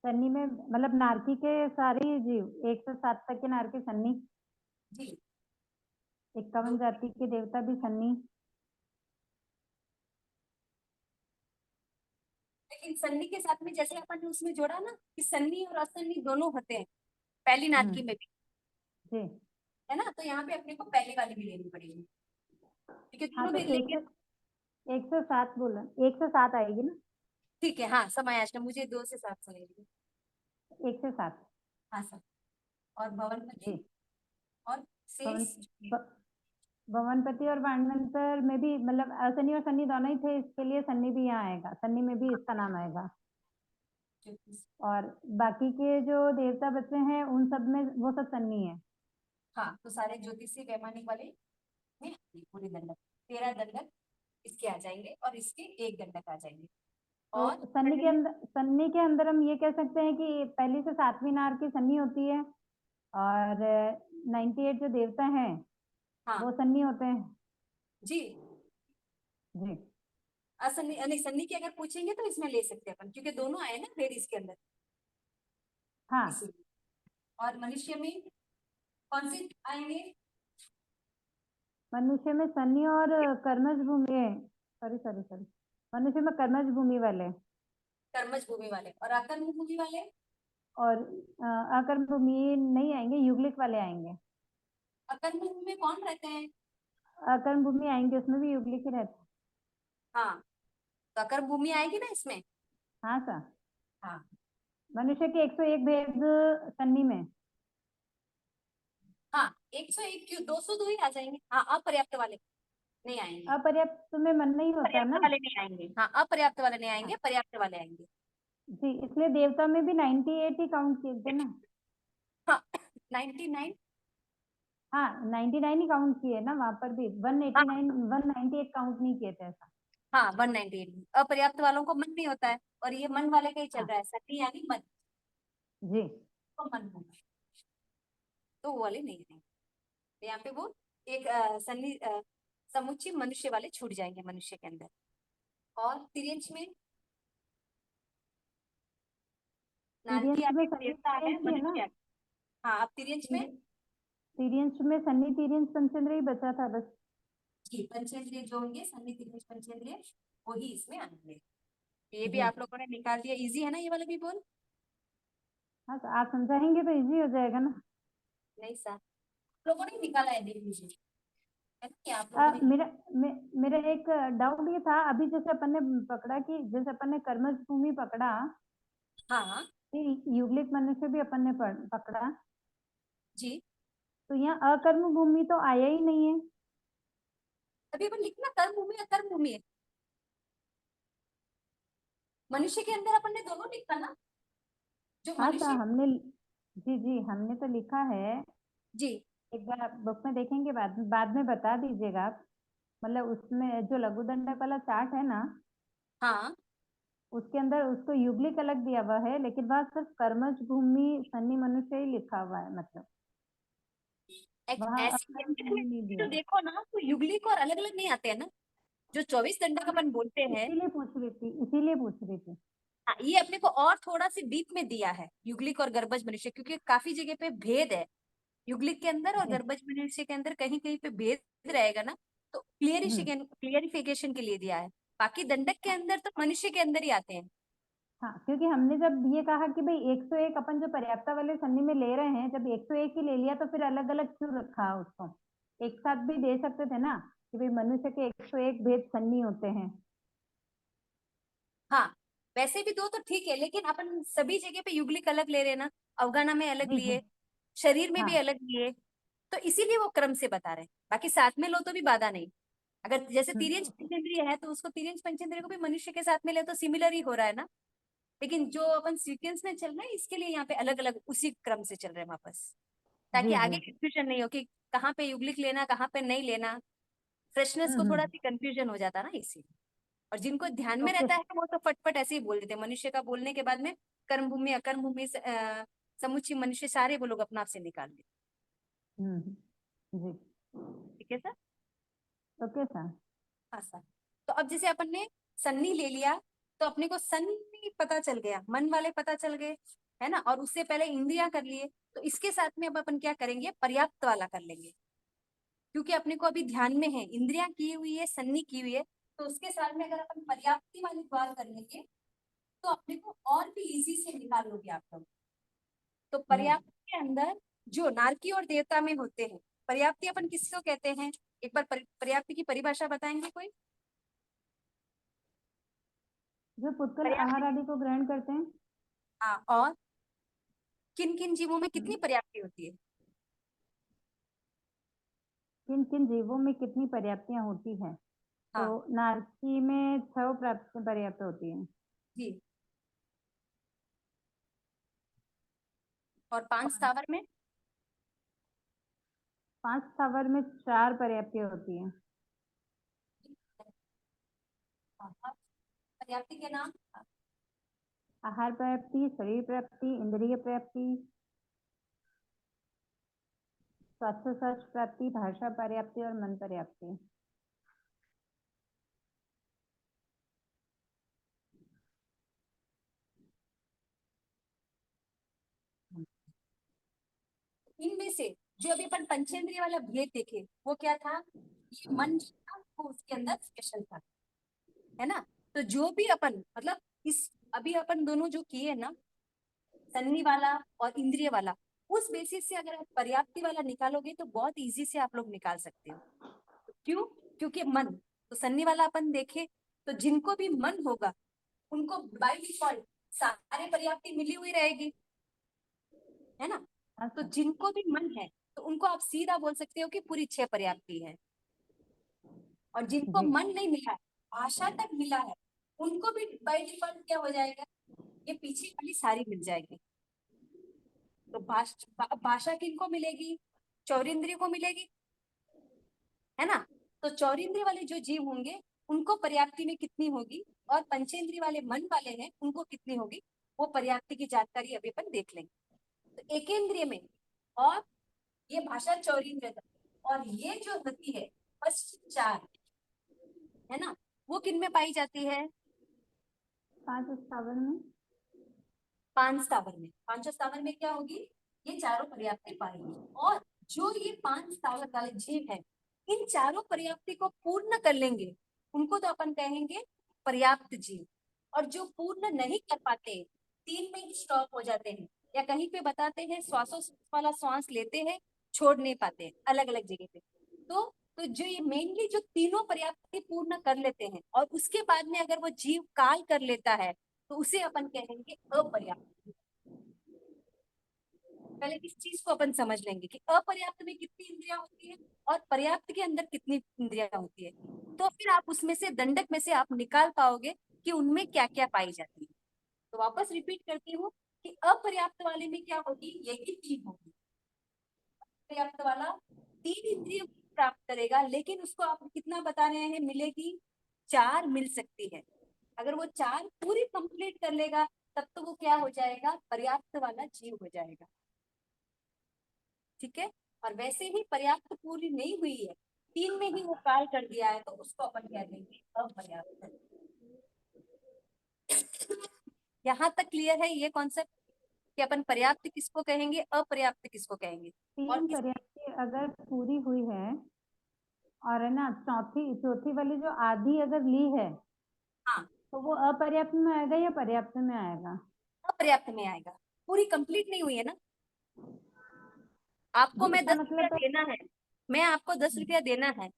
सन्नी में मतलब नारकी के सारे जीव 107 तक के नारकी सन्नी।
जी।
51
दो।
जाति के देवता भी सन्नी।
लेकिन सन्नी के साथ में जैसे अपन ने उसमें जोड़ा ना कि सन्नी और असन्नी दोनों होते हैं पहली नाटकी में भी।
जी।
है ना। तो यहाँ पे अपने को पहले वाली भी लेनी पड़ेगी। ठीक है
हाँ
दोनों
तो
भी
एक
लेके।
से 107 बोला, 107 आएगी ना।
ठीक है हाँ समय आशना मुझे 2 से 7 सुनेगी।
107।
हाँ सर। और भवनपति
जी।
और
भवन
शेष।
भ- भवनपति और वाणवंतर में भी मतलब सन्नी और सन्नी दोनों ही थे, इसके लिए सन्नी भी यहाँ आएगा, सन्नी में भी इसका नाम आएगा। और बाकी के जो देवता बचे हैं उन सब में वो सब सन्नी है।
हाँ तो सारे ज्योतिषी वैमानिक वाले में ये पूरे दंडक 13 दंडक इसके आ जाएंगे और इसके एक दंडक आ जाएंगे।
तो
और
सन्नी के अंदर हम ये कह सकते हैं कि पहली से सातवीं नार की सन्नी होती है। और 98 जो देवता हैं
हाँ
वो सन्नी होते हैं।
जी।
जी।
असन्नी नहीं सन्नी की अगर पूछेंगे तो इसमें ले सकते हैं अपन क्योंकि दोनों आए ना भेद इसके अंदर।
हाँ,
इसीलिए। और मनुष्य में कौन से आएंगे?
मनुष्य में सन्नी और कर्मज भूमि है। सॉरी सॉरी सॉरी, मनुष्य में कर्मज भूमि वाले।
कर्मज भूमि वाले और आकर्म भूमि वाले।
और अकर्म भूमि नहीं आएंगे, युगलिक वाले आएंगे।
अकर्म भूमि में कौन रहते हैं?
अकर्म भूमि आएंगे, उसमें भी युगलिक ही रहते हैं।
हाँ तो अकर्म भूमि आएगी ना इसमें।
हाँ सर।
हाँ।
मनुष्य के 101 भेद सन्नी में।
हाँ 101 क्यों 202 ही आ जाएंगे। हाँ अपर्याप्त वाले नहीं आएंगे।
अपर्याप्त में मन नहीं होता
पर्याप्त
ना।
वाले नहीं आएंगे। हाँ अपर्याप्त वाले नहीं
हाँ
आएंगे पर्याप्त वाले आएंगे।
जी, इसलिए देवता में भी 98 ही काउंट किए थे ना।
हाँ 99।
हाँ 99 ही काउंट किए ना वहां पर भी, 189 198 काउंट नहीं किए थे ऐसा।
हाँ 198 अपर्याप्त वालों को मन नहीं होता है, और ये मन वाले का ही चल
हाँ
रहा है, सती यानी मन,
जी।
तो मन होगा, तो वो वाले नहीं रहेंगे। तो यहाँ पे वो एक समुच्चय मनुष्य वाले छूट जाएंगे मनुष्य के अंदर। और तिर्यंच में नारकी
तिर्यंश में
आगे
सन्नी
देवता है,
तिर्यंश ही है ना?
मनुष्य आगे। हाँ अब तिर्यंच में
तिर्यंश में सन्नी तिर्यंश पंचेंद्र ही बचा था बस।
जी पंचेंद्रिय जो होंगे, सन्नि तिर्यंच पंचेंद्रिय, वही इसमें आएंगे। ये भी
जी
आप लोगों ने निकाल दिया, इजी है ना ये वाला भी बोल।
हाँ, तो आप समझाएंगे तो इजी हो जाएगा ना।
नहीं सर, आप लोगों ने निकाला है, देख लीजिए, है ना, कि आप लोगों ने।
मेरा एक डाउट ये था, अभी जैसे अपन ने पकड़ा कि जैसे अपन ने कर्मज भूमि पकड़ा,
हाँ
फिर युगलिक मनुष्य भी अपन ने पकड़ा,
जी,
तो यहाँ अकर्म भूमि तो आया ही नहीं है।
अभी अपन लिखना कर्म भूमि अकर्म भूमि है, मनुष्य के अंदर अपन ने दोनों लिखा ना, जो
हाँ सर
मनुष्य।
हमने, जी जी हमने तो लिखा है।
जी
एक बार आप बुक में देखेंगे, बाद में बता दीजिएगा आप। मतलब उसमें जो लघु दंडक वाला चार्ट है ना,
हाँ
उसके अंदर उसको युगलिक अलग दिया हुआ है, लेकिन वहाँ सिर्फ कर्मज भूमि सन्नी मनुष्य ही लिखा हुआ है, मतलब वहाँ
ऐसी
अकर्म
दंडक में
भूमि नहीं
तो
दिया है।
देखो ना, तो युगलिक और अलग अलग नहीं आते हैं ना, जो 24 दंडक अपन बोलते हैं।
इसीलिए पूछ रही थी।
हाँ ये अपने को और थोड़ा सी डीप में दिया है युगलिक और गर्भज मनुष्य, क्योंकि काफी जगह पे भेद है युगलिक के अंदर और
जी।
गर्भज मनुष्य के अंदर, कहीं कहीं पे भेद रहेगा ना, तो
हम्म।
क्लियरिफिकेशन के लिए दिया है। बाकी दंडक के अंदर तो मनुष्य के अंदर ही आते हैं।
हाँ क्योंकि हमने जब ये कहा कि भाई 101 अपन जो पर्याप्ता वाले संधि में ले रहे हैं, जब 101 ही ले लिया तो फिर अलग अलग क्यों रखा उसको? एक साथ भी दे सकते थे ना कि भाई मनुष्य के 101 भेद सन्नी होते हैं।
हाँ वैसे भी दो तो ठीक है, लेकिन अपन सभी जगह पे युगलिक अलग ले रहे हैं ना, अवगाना में अलग
जी जी।
लिए, शरीर में भी
हाँ।
अलग लिए, तो इसीलिए वो क्रम से बता रहे हैं, बाकी साथ में लो तो भी बाधा नहीं। अगर जैसे तिर्यंच
हम्म।
पंचेंद्रिय है तो उसको तिर्यंच पंचेंद्रिय को भी मनुष्य के साथ में ले तो सिमिलर ही हो रहा है ना, लेकिन जो अपन सीक्वेंस में चल रहे हैं इसके लिए यहाँ पे अलग अलग उसी क्रम से चल रहे हैं वापस, ताकि
जी जी
आगे
जी।
कंफ्यूजन नहीं हो कि कहाँ पे युगलिक लेना कहाँ पे नहीं लेना, फ्रेशनेस को थोड़ा
हम्म।
सी कंफ्यूजन हो जाता ना इसीलिए। और जिनको ध्यान में
ओके।
रहता है वो तो फटफट ऐसे ही बोल देते हैं, मनुष्य का बोलने के बाद में कर्म भूमि अकर्म भूमि समुच्चय मनुष्य सारे वो लोग अपना आप से निकाल देते।
जी।
ठीक है सर।
Okay sir.
हाँ सर। तो अब जैसे अपन ने सन्नी ले लिया, तो अपने को सन्नी पता चल गया, मन वाले पता चल गए, है ना, और उससे पहले इंद्रियां कर लिए, तो इसके साथ में अब अपन क्या करेंगे, पर्याप्त वाला कर लेंगे, क्योंकि अपने को अभी ध्यान में है इंद्रियां की हुई है, सन्नी की हुई है, तो उसके साथ में अगर अपन पर्याप्ति वाली बात कर लेंगे तो अपने को और भी इजी से निकाल लोगे आप लोग। तो
जी।
पर्याप्ति के अंदर जो नारकी और देवता में होते हैं, पर्याप्ति अपन किसको कहते हैं, एक बार पर्याप्ति की परिभाषा बताएंगे कोई।
जो पुष्कल आहार
पर्याप्ति,
आदि को ग्रहण करते हैं।
हाँ, और किन किन जीवों में कितनी
हम्म।
पर्याप्ति होती है।
किन किन जीवों में कितनी पर्याप्तियां होती है? तो
हाँ
नारकी में 6 पर्याप्त होती है।
जी, और 5
और
स्थावर में।
5 स्थावर में 4 पर्याप्तियां होती है।
हाँ, पर्याप्ति के नाम।
आहार प्राप्ति, शरीर प्राप्ति, इंद्रिय प्राप्ति, स्वास्थ्य शास्त्र प्राप्ति, भाषा पर्याप्ति और मन पर्याप्ति।
इनमें से जो अभी अपन पंचेंद्रिय वाला भेद देखे वो क्या था, ये मन जो था वो उसके अंदर स्पेशल था, है ना। तो जो भी अपन मतलब इस अभी अपन दोनों जो किए ना, सन्नी वाला और इंद्रिय वाला, उस बेसिस से अगर आप पर्याप्ति वाला निकालोगे तो बहुत इजी से आप लोग निकाल सकते हो। क्यों, क्योंकि मन, तो सन्नी वाला अपन देखे तो जिनको भी मन होगा उनको बाय डिफॉल्ट सारे पर्याप्ति मिली हुई रहेगी, है ना। तो
अच्छा।
जिनको भी मन है तो उनको आप सीधा बोल सकते हो कि पूरी 6 पर्याप्ति है। और जिनको
जी
मन नहीं मिला है, भाषा तक मिला है, उनको भी बाय डिफॉल्ट क्या हो जाएगा, ये पीछे वाली सारी मिल जाएगी। तो भाषा किनको मिलेगी, चौरिंद्रिय को मिलेगी, है ना। तो चौरिंद्रिय वाले जो जीव होंगे उनको पर्याप्ति में कितनी होगी, और पंचेंद्रिय वाले मन वाले हैं उनको कितनी होगी, वो पर्याप्ति की जानकारी अभी अपन देख लेंगे। तो एकेंद्रिय में, और ये भाषा चौरिंद्रिय तक, और ये जो गति है पश्चिम चार, है ना, वो किन में पाई जाती है?
5 स्थावर में।
5 स्थावर में। 5 स्थावर में क्या होगी? ये चारों पर्याप्ति पाएंगी। और जो ये 5 स्थावर वाले जीव है, इन चारों पर्याप्ति को पूर्ण कर लेंगे, उनको तो अपन कहेंगे पर्याप्त जीव। और जो पूर्ण नहीं कर पाते, 3 में ही स्टॉप हो जाते हैं, या कहीं पे बताते हैं श्वासों वाला श्वास लेते हैं, छोड़ नहीं पाते, अलग अलग जगह पे। तो जो ये मेनली जो तीनों पर्याप्ति पूर्ण कर लेते हैं, और उसके बाद में अगर वो जीव काल कर लेता है, तो उसे अपन कहेंगे अपर्याप्त। पहले इस चीज को अपन समझ लेंगे कि अपर्याप्त में कितनी इंद्रियां होती है और पर्याप्त के अंदर कितनी इंद्रियां होती है। तो फिर आप उसमें से दंडक में से आप निकाल पाओगे कि उनमें क्या क्या पाई जाती है। तो वापस रिपीट करती हूँ कि अपर्याप्त वाले में क्या होगी, यही चीज होगी। पर्याप्त वाला 3 इंद्रिय प्राप्त करेगा, लेकिन उसको आप कितना बता रहे हैं मिलेगी? 4 मिल सकती है। अगर वो 4 पूरी कंप्लीट कर लेगा, तब तो वो क्या हो जाएगा? पर्याप्त वाला जीव हो जाएगा। ठीक है। और वैसे ही पर्याप्त पूरी नहीं हुई है, 3 में ही वो काल कर दिया है, तो उसको अपन कह देंगे अपर्याप्त। यहाँ तक क्लियर है ये कॉन्सेप्ट कि अपन पर्याप्त किसको कहेंगे, अपर्याप्त किसको कहेंगे? और
3 पर्याप्ति अगर पूरी हुई है, और है ना चौथी वाली जो आधी अगर ली है,
हाँ,
तो वो अपर्याप्त में आएगा या पर्याप्त में आएगा?
अपर्याप्त में आएगा। पूरी कंप्लीट नहीं हुई है ना। आपको मैं
इसका
10 रुपया
मतलब
देना है, मैं आपको 10 रुपया देना है,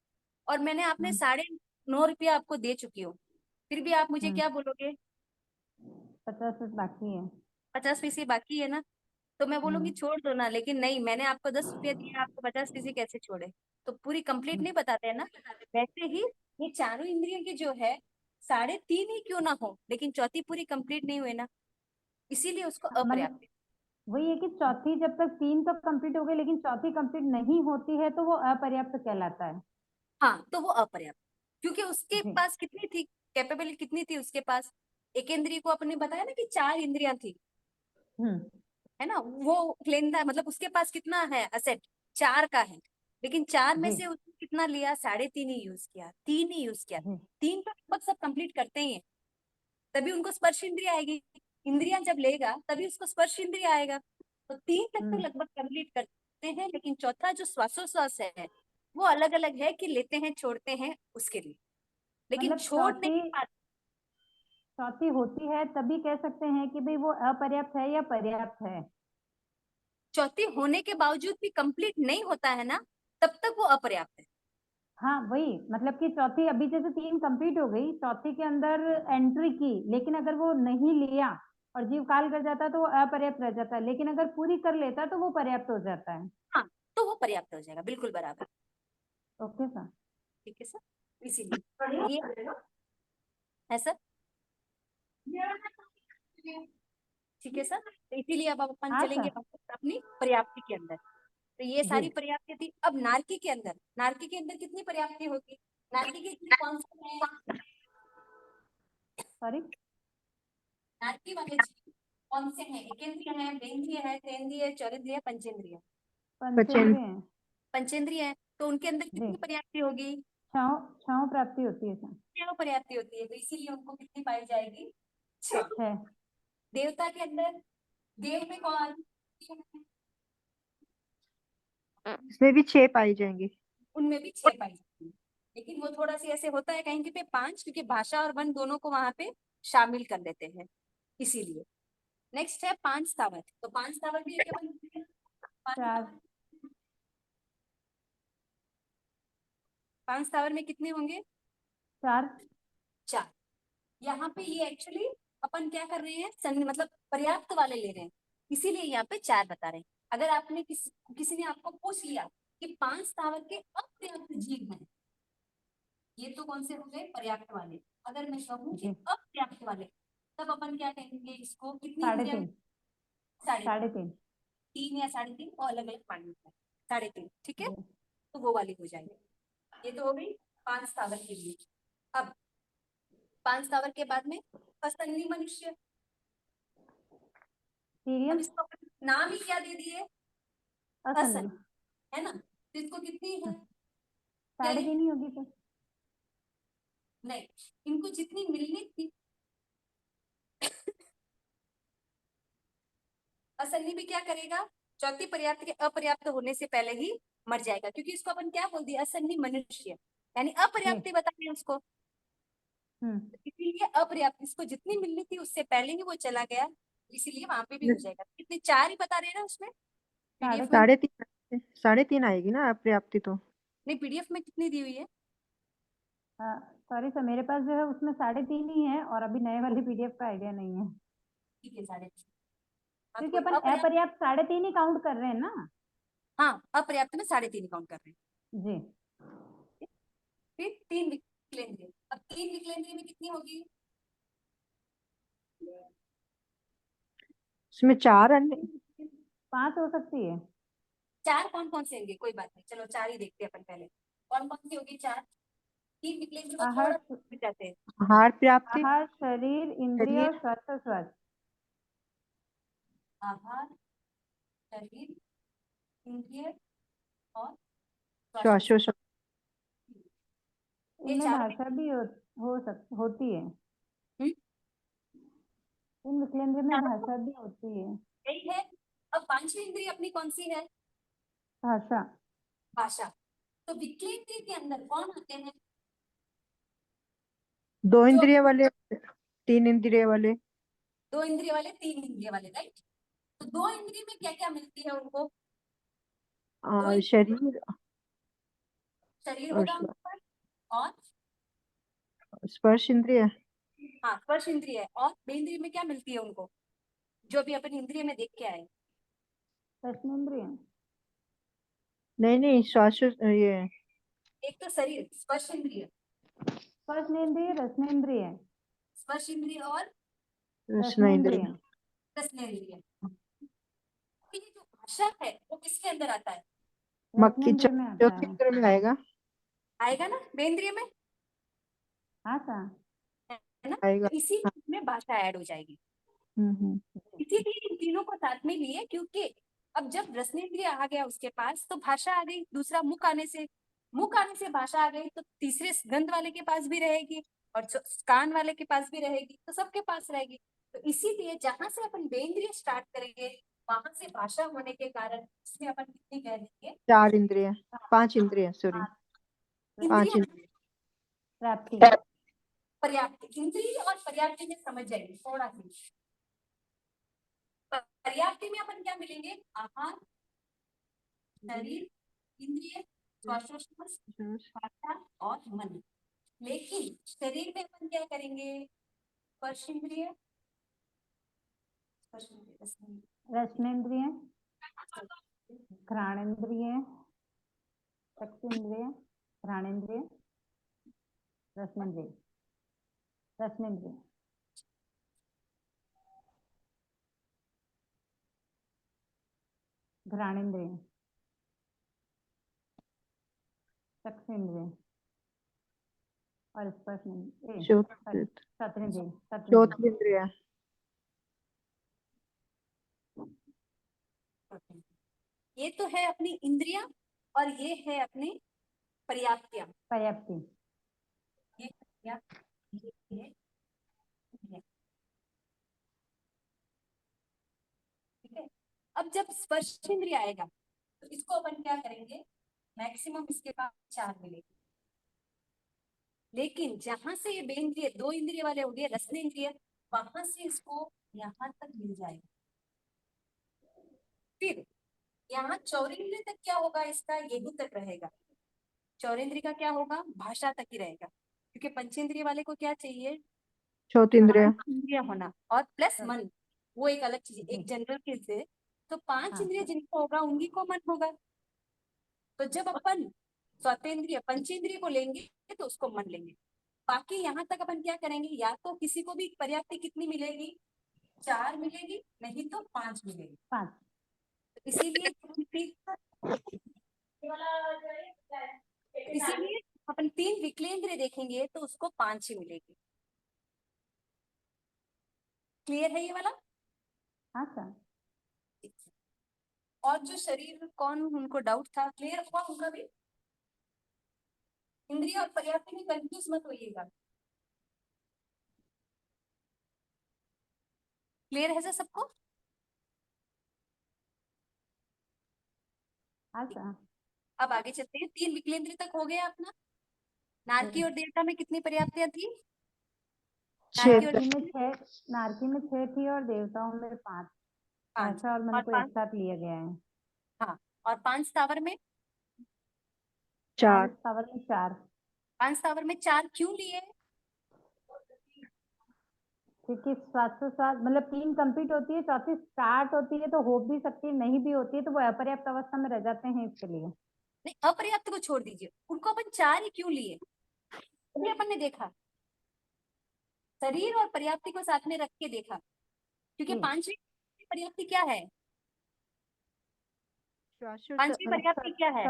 और मैंने आपने 9.5 रुपया आपको दे चुकी हूँ, फिर भी आप मुझे
हम्म,
क्या बोलोगे?
50 बाकी है।
50 पैसे बाकी है ना। तो मैं बोलूंगी
हम्म,
छोड़ दो ना, लेकिन नहीं, मैंने आपको 10 रुपया दिया, आपको 50 पैसे कैसे छोड़े? तो पूरी कंप्लीट
हम्म,
नहीं बताते हैं ना। वैसे ही ये चारों इंद्रियों की जो है 3.5 ही क्यों ना हो, लेकिन चौथी पूरी कंप्लीट नहीं हुई ना, इसीलिए उसको
मतलब
अपर्याप्त है।
वही है कि चौथी जब तक 3 तो कंप्लीट हो गई लेकिन चौथी कंप्लीट नहीं होती है, तो वो अपर्याप्त कहलाता है।
हाँ, तो वो अपर्याप्त, क्योंकि उसके
जी।
पास कितनी थी, कैपेबिलिटी कितनी थी उसके पास? एक इंद्रिय को अपने बताया ना कि 4 इंद्रियां थी,
हम्म,
है ना। वो लेंदा मतलब उसके पास कितना है असेट? 4 का है, लेकिन 4 में
जी,
से उसने कितना लिया? 3.5 ही यूज किया, 3 ही यूज किया।
जी,
3 तो लगभग सब कंप्लीट करते ही हैं, तभी उनको स्पर्श इंद्रिय आएगी। इंद्रियां जब लेगा तभी उसको स्पर्श इंद्रिय आएगा। तो 3 तक तो
हम्म।
लगभग कंप्लीट करते हैं, लेकिन चौथा जो श्वासोश्वास है, वो अलग अलग है कि लेते हैं छोड़ते हैं उसके लिए, लेकिन
मतलब
छोड़
चौथी
नहीं पाते।
चौथी होती है तभी कह सकते हैं कि भाई वो अपर्याप्त है या पर्याप्त है।
चौथी होने के बावजूद भी कंप्लीट नहीं होता है ना, तब तक वो अपर्याप्त है।
हाँ वही, मतलब कि चौथी अभी जैसे 3 कंप्लीट हो गई, चौथी के अंदर एंट्री की, लेकिन अगर वो नहीं लिया और जीव काल कर जाता तो वो अपर्याप्त रह जाता है, लेकिन अगर पूरी कर लेता तो वो पर्याप्त हो जाता है।
हाँ, तो वो पर्याप्त हो जाएगा, बिल्कुल बराबर।
Okay sir.
ठीक है सर, इसीलिए ये है सर। ठीक है सर, तो इसीलिए अब अपन
हाँ
चलेंगे
सर।
वापस अपनी पर्याप्ति के अंदर। तो ये
जी।
सारी पर्याप्ति थी। अब नारकी के अंदर, नारकी के अंदर कितनी पर्याप्ति होगी? नारकी के अंदर कौन सा है?
सॉरी।
नारकी वाले जीव कौन से हैं? एकेंद्रिय है, बेंद्रिय है, तेंद्रिय है, चौरिंद्रिय है, पंचेंद्रिय?
पंचेंद्रिय हैं।
पंचेंद्रिय है, तो उनके अंदर
जी।
कितनी पर्याप्ति होगी?
छाव छाव प्राप्ति होती है सर।
छह पर्याप्ति होती है, तो इसीलिए उनको कितनी पाई जाएगी? 6।
6।
देवता के अंदर, देव में कौन?
इसमें भी 6 पाई जाएंगी।
उनमें भी 6 पाई जाती है, लेकिन वो थोड़ा सी ऐसे होता है कहीं पे 5, क्योंकि भाषा और वन दोनों को वहां पे शामिल कर लेते हैं, इसीलिए। नेक्स्ट है 5 स्थावर। तो 5 स्थावर भी एक अपन 5
4।
स्थावर, 5 स्थावर में कितने होंगे?
4।
4। यहाँ पे ये एक्चुअली अपन क्या कर रहे हैं, मतलब पर्याप्त वाले ले रहे हैं, इसीलिए यहाँ पे 4 बता रहे हैं। अगर आपने किसी ने आपको पूछ लिया कि 5 स्थावर के अपर्याप्त जीव हैं, ये तो कौन से हो गए? पर्याप्त वाले। अगर मैं कहूँ कि
जी।
अपर्याप्त वाले, तब अपन क्या कहेंगे इसको? कितनी
साढ़े
इंद्रिया में?
तीन।
साढ़े
साढ़े तीन।
3 या 3.5, और अलग अलग पानी होता है। 3.5, ठीक है,
जी।
तो वो वाली हो जाएगी। ये तो हो गई 5 स्थावर के लिए। अब 5 स्थावर के बाद में असन्नी मनुष्य। अब
सीरियल
इसको अपन नाम ही क्या दे दिए,
असन्नी।
असन्नी, है ना। तो इसको कितनी है, क्या
3.5 ही होगी फिर।
नहीं, इनको जितनी मिलनी थी असन्नी भी क्या करेगा, चौथी पर्याप्त के अपर्याप्त होने से पहले ही मर जाएगा, क्योंकि इसको अपन क्या बोल दिया, असन्नी मनुष्य, यानी
जी।
अपर्याप्त बता रहे हैं उसको।
हम्म।
इसीलिए अपर्याप्त, इसको जितनी मिलनी थी उससे पहले ही वो चला गया, इसीलिए वहां पे भी हो
न-
जाएगा। कितने, 4 ही बता रहे हैं ना उसमें,
साढ़े
पीडीएफ में।
3.5, 3.5 आएगी ना अपर्याप्ति तो।
नहीं, पीडीएफ में कितनी दी हुई है,
सॉरी सर, मेरे पास जो है उसमें 3.5 ही है, और अभी नए वाले पीडीएफ का आइडिया नहीं है,
ठीक है 3.5। हाँ, तो
क्योंकि
कोई
अपन
अपर्याप्त,
अपर्याप्त 3.5 ही काउंट कर रहे हैं ना।
हाँ अपर्याप्त में 3.5 काउंट कर रहे
जी।
हैं। फिर 3 विकलेंद्रिय, अब 3 विकलेंद्रिय में कितनी होगी,
इसमें 4 अन्य।
5 हो सकती है।
4 कौन कौन से होंगे, कोई बात नहीं, चलो 4 ही देखते हैं अपन पहले, कौन कौन सी होगी 4। 3 विकलेंद्रिय को
आहार,
थोड़ा मिट जाते हैं।
आहार प्राप्ति,
आहार, शरीर, इंद्रिय और
शरीर,
श्वासोच्छ्वास।
आहार, शरीर, इंद्रिय और श्वासोच्छ्वास,
श्वासोच्छ्वास।
ये
इनमें
चारों में।
भाषा भी होती है।
हम्म,
इन विकलेंद्र में
चारों को
भाषा भी होती है।
यही है। अब 5वीं इंद्रिय अपनी कौन सी है,
भाषा।
भाषा। तो विकलेंद्रिय के अंदर कौन आते हैं,
2
जो
इंद्रिय वाले, 3 इंद्रिय वाले।
2 इंद्रिय वाले, 3 इंद्रिय वाले, राइट। तो 2 इंद्रिय में क्या क्या मिलती है उनको, 2
शरीर
शरीर
और
होगा उनके पास, और
स्पर्श इंद्रिय।
हाँ स्पर्श इंद्रिय है, और इंद्रिय में क्या मिलती है उनको, जो भी अपन इंद्रिय में देख के आए।
रसनेन्द्रिय।
नहीं नहीं, श्वास ये
एक तो शरीर स्पर्श इंद्रिय,
स्पर्शनेन्द्रिय, रसनेन्द्रिय।
स्पर्श इंद्रिय और
रसना इंद्रिय।
रसनेन्द्रिय
रसनेन्द्रिय। ये जो भाषा है वो किसके अंदर आता है,
मक्खी
रसनेन्द्रिय में आता
चौथे
है।
इंद्र में आएगा।
आएगा ना बेंद्रिय में,
हाँ सर।
है ना।
आएगा।
तो इसी
हाँ।
में भाषा ऐड हो जाएगी,
हम्म।
इसीलिए इन तीनों को साथ में लिए, क्योंकि अब जब रसनेन्द्रिय आ गया उसके पास तो भाषा आ गई, दूसरा मुख आने से भाषा आ गई, तो तीसरे गंध वाले के पास भी रहेगी, और कान वाले के पास भी रहेगी, तो सबके पास रहेगी। तो इसीलिए जहां से अपन बेंद्रिय स्टार्ट करेंगे, वहां से भाषा होने के कारण इसमें अपन कितनी कह देंगे,
4 इंद्रिय, 5 इंद्रिय, सॉरी, 5
इंद्रिय।
इंद्रिय।
प्राप्ति।
पर्याप्त, इंद्रिय और पर्याप्त में समझ जाएंगे थोड़ा सी। पर्याप्त में अपन क्या मिलेंगे, आहार, शरीर, इंद्रिय, श्वासोच्छ्वास, भाषा और मन। लेकिन शरीर में अपन क्या करेंगे, स्पर्श इंद्रिय,
रसनेन्द्रिय, घ्राणेन्द्रिय, चक्षुन्द्रिय, घ्राणेन्द्रिय, रसनेन्द्रिय, रसनेन्द्रिय, घ्राणेन्द्रिय, चक्षुन्द्रिय और स्पर्शेन्द्रिय,
चौथ
सत्रेन्द्रिय,
चौथ
सत्रेन्द्रिय।
इंद्रिय।
ये तो है अपनी इंद्रिया, और ये है अपनी पर्याप्तियां।
पर्याप्ति।
ये पर्याप्त, ये है। ठीक है। अब जब स्पर्श इंद्रिय आएगा तो इसको अपन क्या करेंगे, मैक्सिमम इसके पास 4 मिलेंगे, लेकिन जहां से ये बेंद्रिय 2 इंद्रिय वाले हो गए रसनेन्द्रिय, वहां से इसको यहाँ तक मिल जाएगा। फिर यहाँ चौरेंद्रिय तक क्या होगा, इसका यही तक रहेगा। चौरेंद्रिय का क्या होगा, भाषा तक ही रहेगा, क्योंकि पंचेंद्रिय वाले को क्या चाहिए,
चौथ इंद्रिय।
5 इंद्रिय होना और प्लस मन, वो एक अलग चीज है,
जी।
एक जनरल केस है। तो 5
हाँ
इंद्रिय
सर।
जिनको होगा उन्हीं को मन होगा। तो जब अपन स्वतेंद्रिय पंचेंद्रिय को लेंगे तो उसको मन लेंगे। बाकी यहाँ तक अपन क्या करेंगे, या तो किसी को भी पर्याप्ति कितनी मिलेगी, 4 मिलेगी, नहीं तो 5 मिलेगी।
5।
तो इसीलिए इसीलिए अपन 3 विकलेंद्र देखेंगे तो उसको 5 ही मिलेगी। क्लियर है ये वाला?
हाँ सर।
और जो शरीर कौन उनको डाउट था, क्लियर हुआ उनका भी? इंद्रिय और पर्याप्त में कंफ्यूज मत होइएगा। क्लियर है सर सबको?
हाँ सर।
अब आगे चलते हैं। 3 विकलेंद्र तक हो गया अपना। नारकी और देवता में कितनी पर्याप्तियां थी? नारकी और
नारकी में 6, नारकी में 6 थी और देवताओं में 5।
5
भाषा और मन
और
को एक
5।
साथ लिया गया है।
हाँ, और 5 स्थावर में?
4 स्थावर में 4।
5 स्थावर में 4 क्यों लिए?
क्योंकि श्वासोश्वास मतलब 3 कंप्लीट होती है, चौथी स्टार्ट होती है तो हो भी सकती है, नहीं भी होती है तो वो अपर्याप्त अवस्था में रह जाते हैं इसके लिए।
नहीं, अपर्याप्त को छोड़ दीजिए, उनको अपन 4 ही क्यों लिए? ये अपन ने देखा, शरीर और पर्याप्ति को साथ में रख के देखा, क्योंकि
जी।
5वीं पर्याप्ति क्या है?
श्वासोच्छ्वास
5वीं पर्याप्ति क्या है?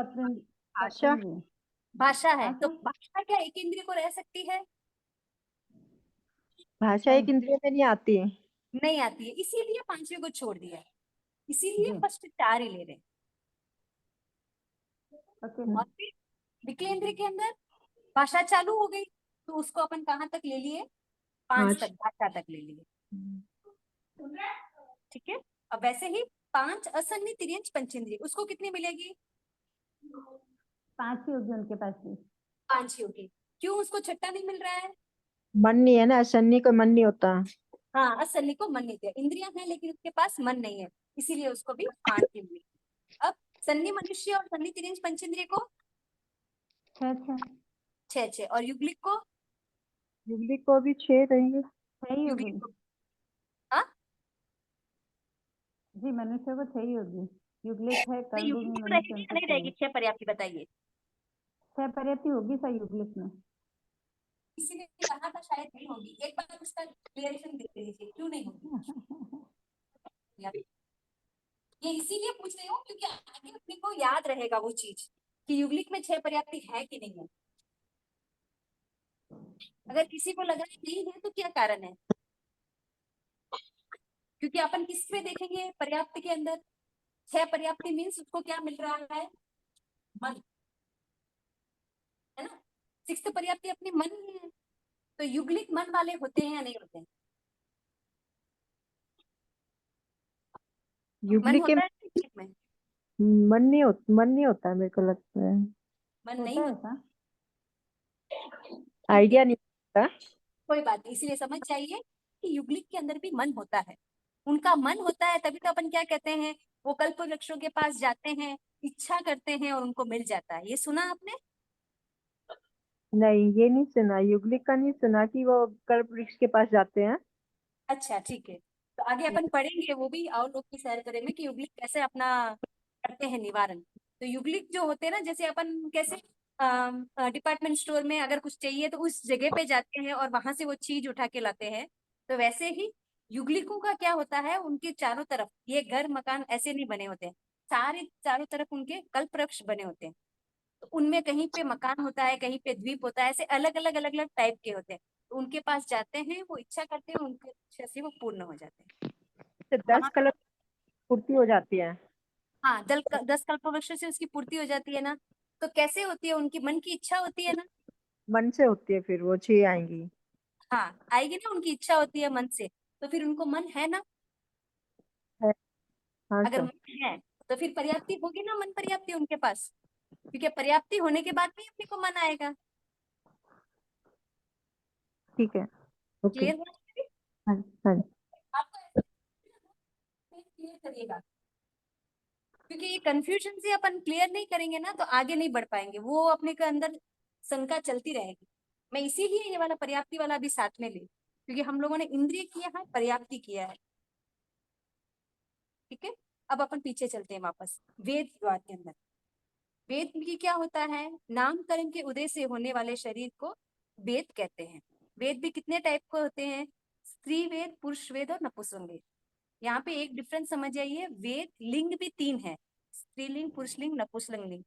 भाषा।
भाषा है।
हाँ
तो
सर।
भाषा क्या एक इंद्रिय को रह सकती है?
भाषा
नहीं
एक इंद्रिय में नहीं आती है।
नहीं आती है, इसीलिए 5वीं को छोड़ दिया है, इसीलिए
जी।
फर्स्ट 4 ही ले रहे हैं।
ओके।
और फिर विकलेंद्र के अंदर भाषा चालू हो गई, तो उसको अपन कहाँ तक ले लिए? 5
पांच।
तक भाषा तक ले लिए। ठीक है। अब वैसे ही 5 असन्नी तिर्यंच पंचेंद्रिय, उसको कितनी मिलेगी?
5 ही होगी उनके पास भी।
5 ही होगी। क्यों उसको छठा नहीं मिल रहा है?
मन नहीं है ना, सन्नी को मन नहीं होता।
हाँ, असन्नी को मन नहीं दिया, इंद्रियां हैं लेकिन उसके पास मन नहीं है, इसीलिए उसको भी 5 ही मिली। अब सन्नी मनुष्य और सन्नी तिर्यंच पंचेंद्रिय को
6
6 और युगलिक को?
युगली को भी 6 रहेंगे।
सही
युगलिक
होगी।
को हाँ,
जी, मनुष्य को 6 ही होगी। युगलिक है
नहीं
कलयुग
युगलिक
में,
में
मनुष्य
रहेगी या
उनको
नहीं
6
रहेगी
है।
6 पर्याप्ति बताइए?
6 पर्याप्ति होगी सर युगलिक में।
इसीलिए कहा था शायद नहीं होगी, एक बार उसका क्लियरेशन दे दीजिए क्यों नहीं होगी। ये इसीलिए पूछ रही हूँ क्योंकि आगे अपने को याद रहेगा वो चीज कि युगलिक में 6 पर्याप्ति है कि नहीं है। अगर किसी को लगा कि नहीं है तो क्या कारण है? क्योंकि अपन किस पे देखेंगे पर्याप्ति के अंदर? 6 पर्याप्ति मीन्स उसको क्या मिल रहा है? मन, है ना? 6th पर्याप्ति अपनी मन ही है, तो युगलिक मन वाले होते हैं या नहीं होते हैं? मन
युगली के
होता है युगलिक में?
मन नहीं होता है, मेरे को लगता है।
मन नहीं
होता है
होता।
ऐसा।
ठीक है,
आइडिया नहीं होता।
कोई बात नहीं, इसीलिए समझ जाइए कि युगलिक के अंदर भी मन होता है। उनका मन होता है तभी तो अपन क्या कहते हैं, वो कल्प वृक्षों के पास जाते हैं, इच्छा करते हैं और उनको मिल जाता है। ये सुना आपने?
नहीं, ये नहीं सुना, युगली का नहीं सुना कि वो कल्प वृक्ष के पास जाते हैं।
अच्छा ठीक है, तो आगे अपन पढ़ेंगे वो भी, और लोग की सैर करेंगे कि युगलिक कैसे अपना करते हैं निवारण। तो युगलिक जो होते हैं ना, जैसे अपन कैसे डिपार्टमेंट स्टोर में अगर कुछ चाहिए तो उस जगह पे जाते हैं और वहां से वो चीज उठा के लाते हैं, तो वैसे ही युगलिकों का क्या होता है, उनके चारों तरफ ये घर मकान ऐसे नहीं बने होते हैं, सारे चारों तरफ उनके कल्प वृक्ष बने होते हैं। तो उनमें कहीं पे मकान होता है, कहीं पे द्वीप होता है, ऐसे अलग अलग अलग अलग टाइप के होते हैं। तो उनके पास जाते हैं, वो इच्छा करते हैं, उनके इच्छा से वो पूर्ण हो जाते हैं।
तो
तो वहां
10 कलर पूर्ति हो जाती है।
हाँ 10 कल्पवृक्ष से उसकी पूर्ति हो जाती है ना। तो कैसे होती है? उनकी मन की इच्छा होती है ना।
मन से होती है, फिर वो 6 आएंगी।
हाँ आएगी ना, उनकी इच्छा होती है मन से, तो फिर उनको मन है ना।
है। हाँ
अगर
सर।
मन है तो फिर पर्याप्ति होगी ना, मन पर्याप्ति उनके पास, क्योंकि पर्याप्ति होने के बाद भी अपने को मन आएगा।
ठीक है। ओके।
क्लियर हुआ?
हाँ। हाँ।
आपको क्लियर करिएगा, क्योंकि ये कंफ्यूजन से अपन क्लियर नहीं करेंगे ना तो आगे नहीं बढ़ पाएंगे, वो अपने के अंदर शंका चलती रहेगी। मैं इसीलिए ये वाला पर्याप्ति वाला भी साथ में ले, क्योंकि हम लोगों ने इंद्रिय किया है, पर्याप्ति किया है। ठीक है, अब अपन पीछे चलते हैं वापस वेद द्वार के अंदर। वेद भी क्या होता है? नामकरण के उदय से होने वाले शरीर को वेद कहते हैं। वेद भी कितने टाइप के होते हैं? स्त्री वेद, पुरुष वेद और नपुंसक वेद। यहाँ पे एक डिफरेंस समझ जाइए, वेद लिंग भी 3 है, स्त्रीलिंग, पुरुषलिंग, नपुंसकलिंग।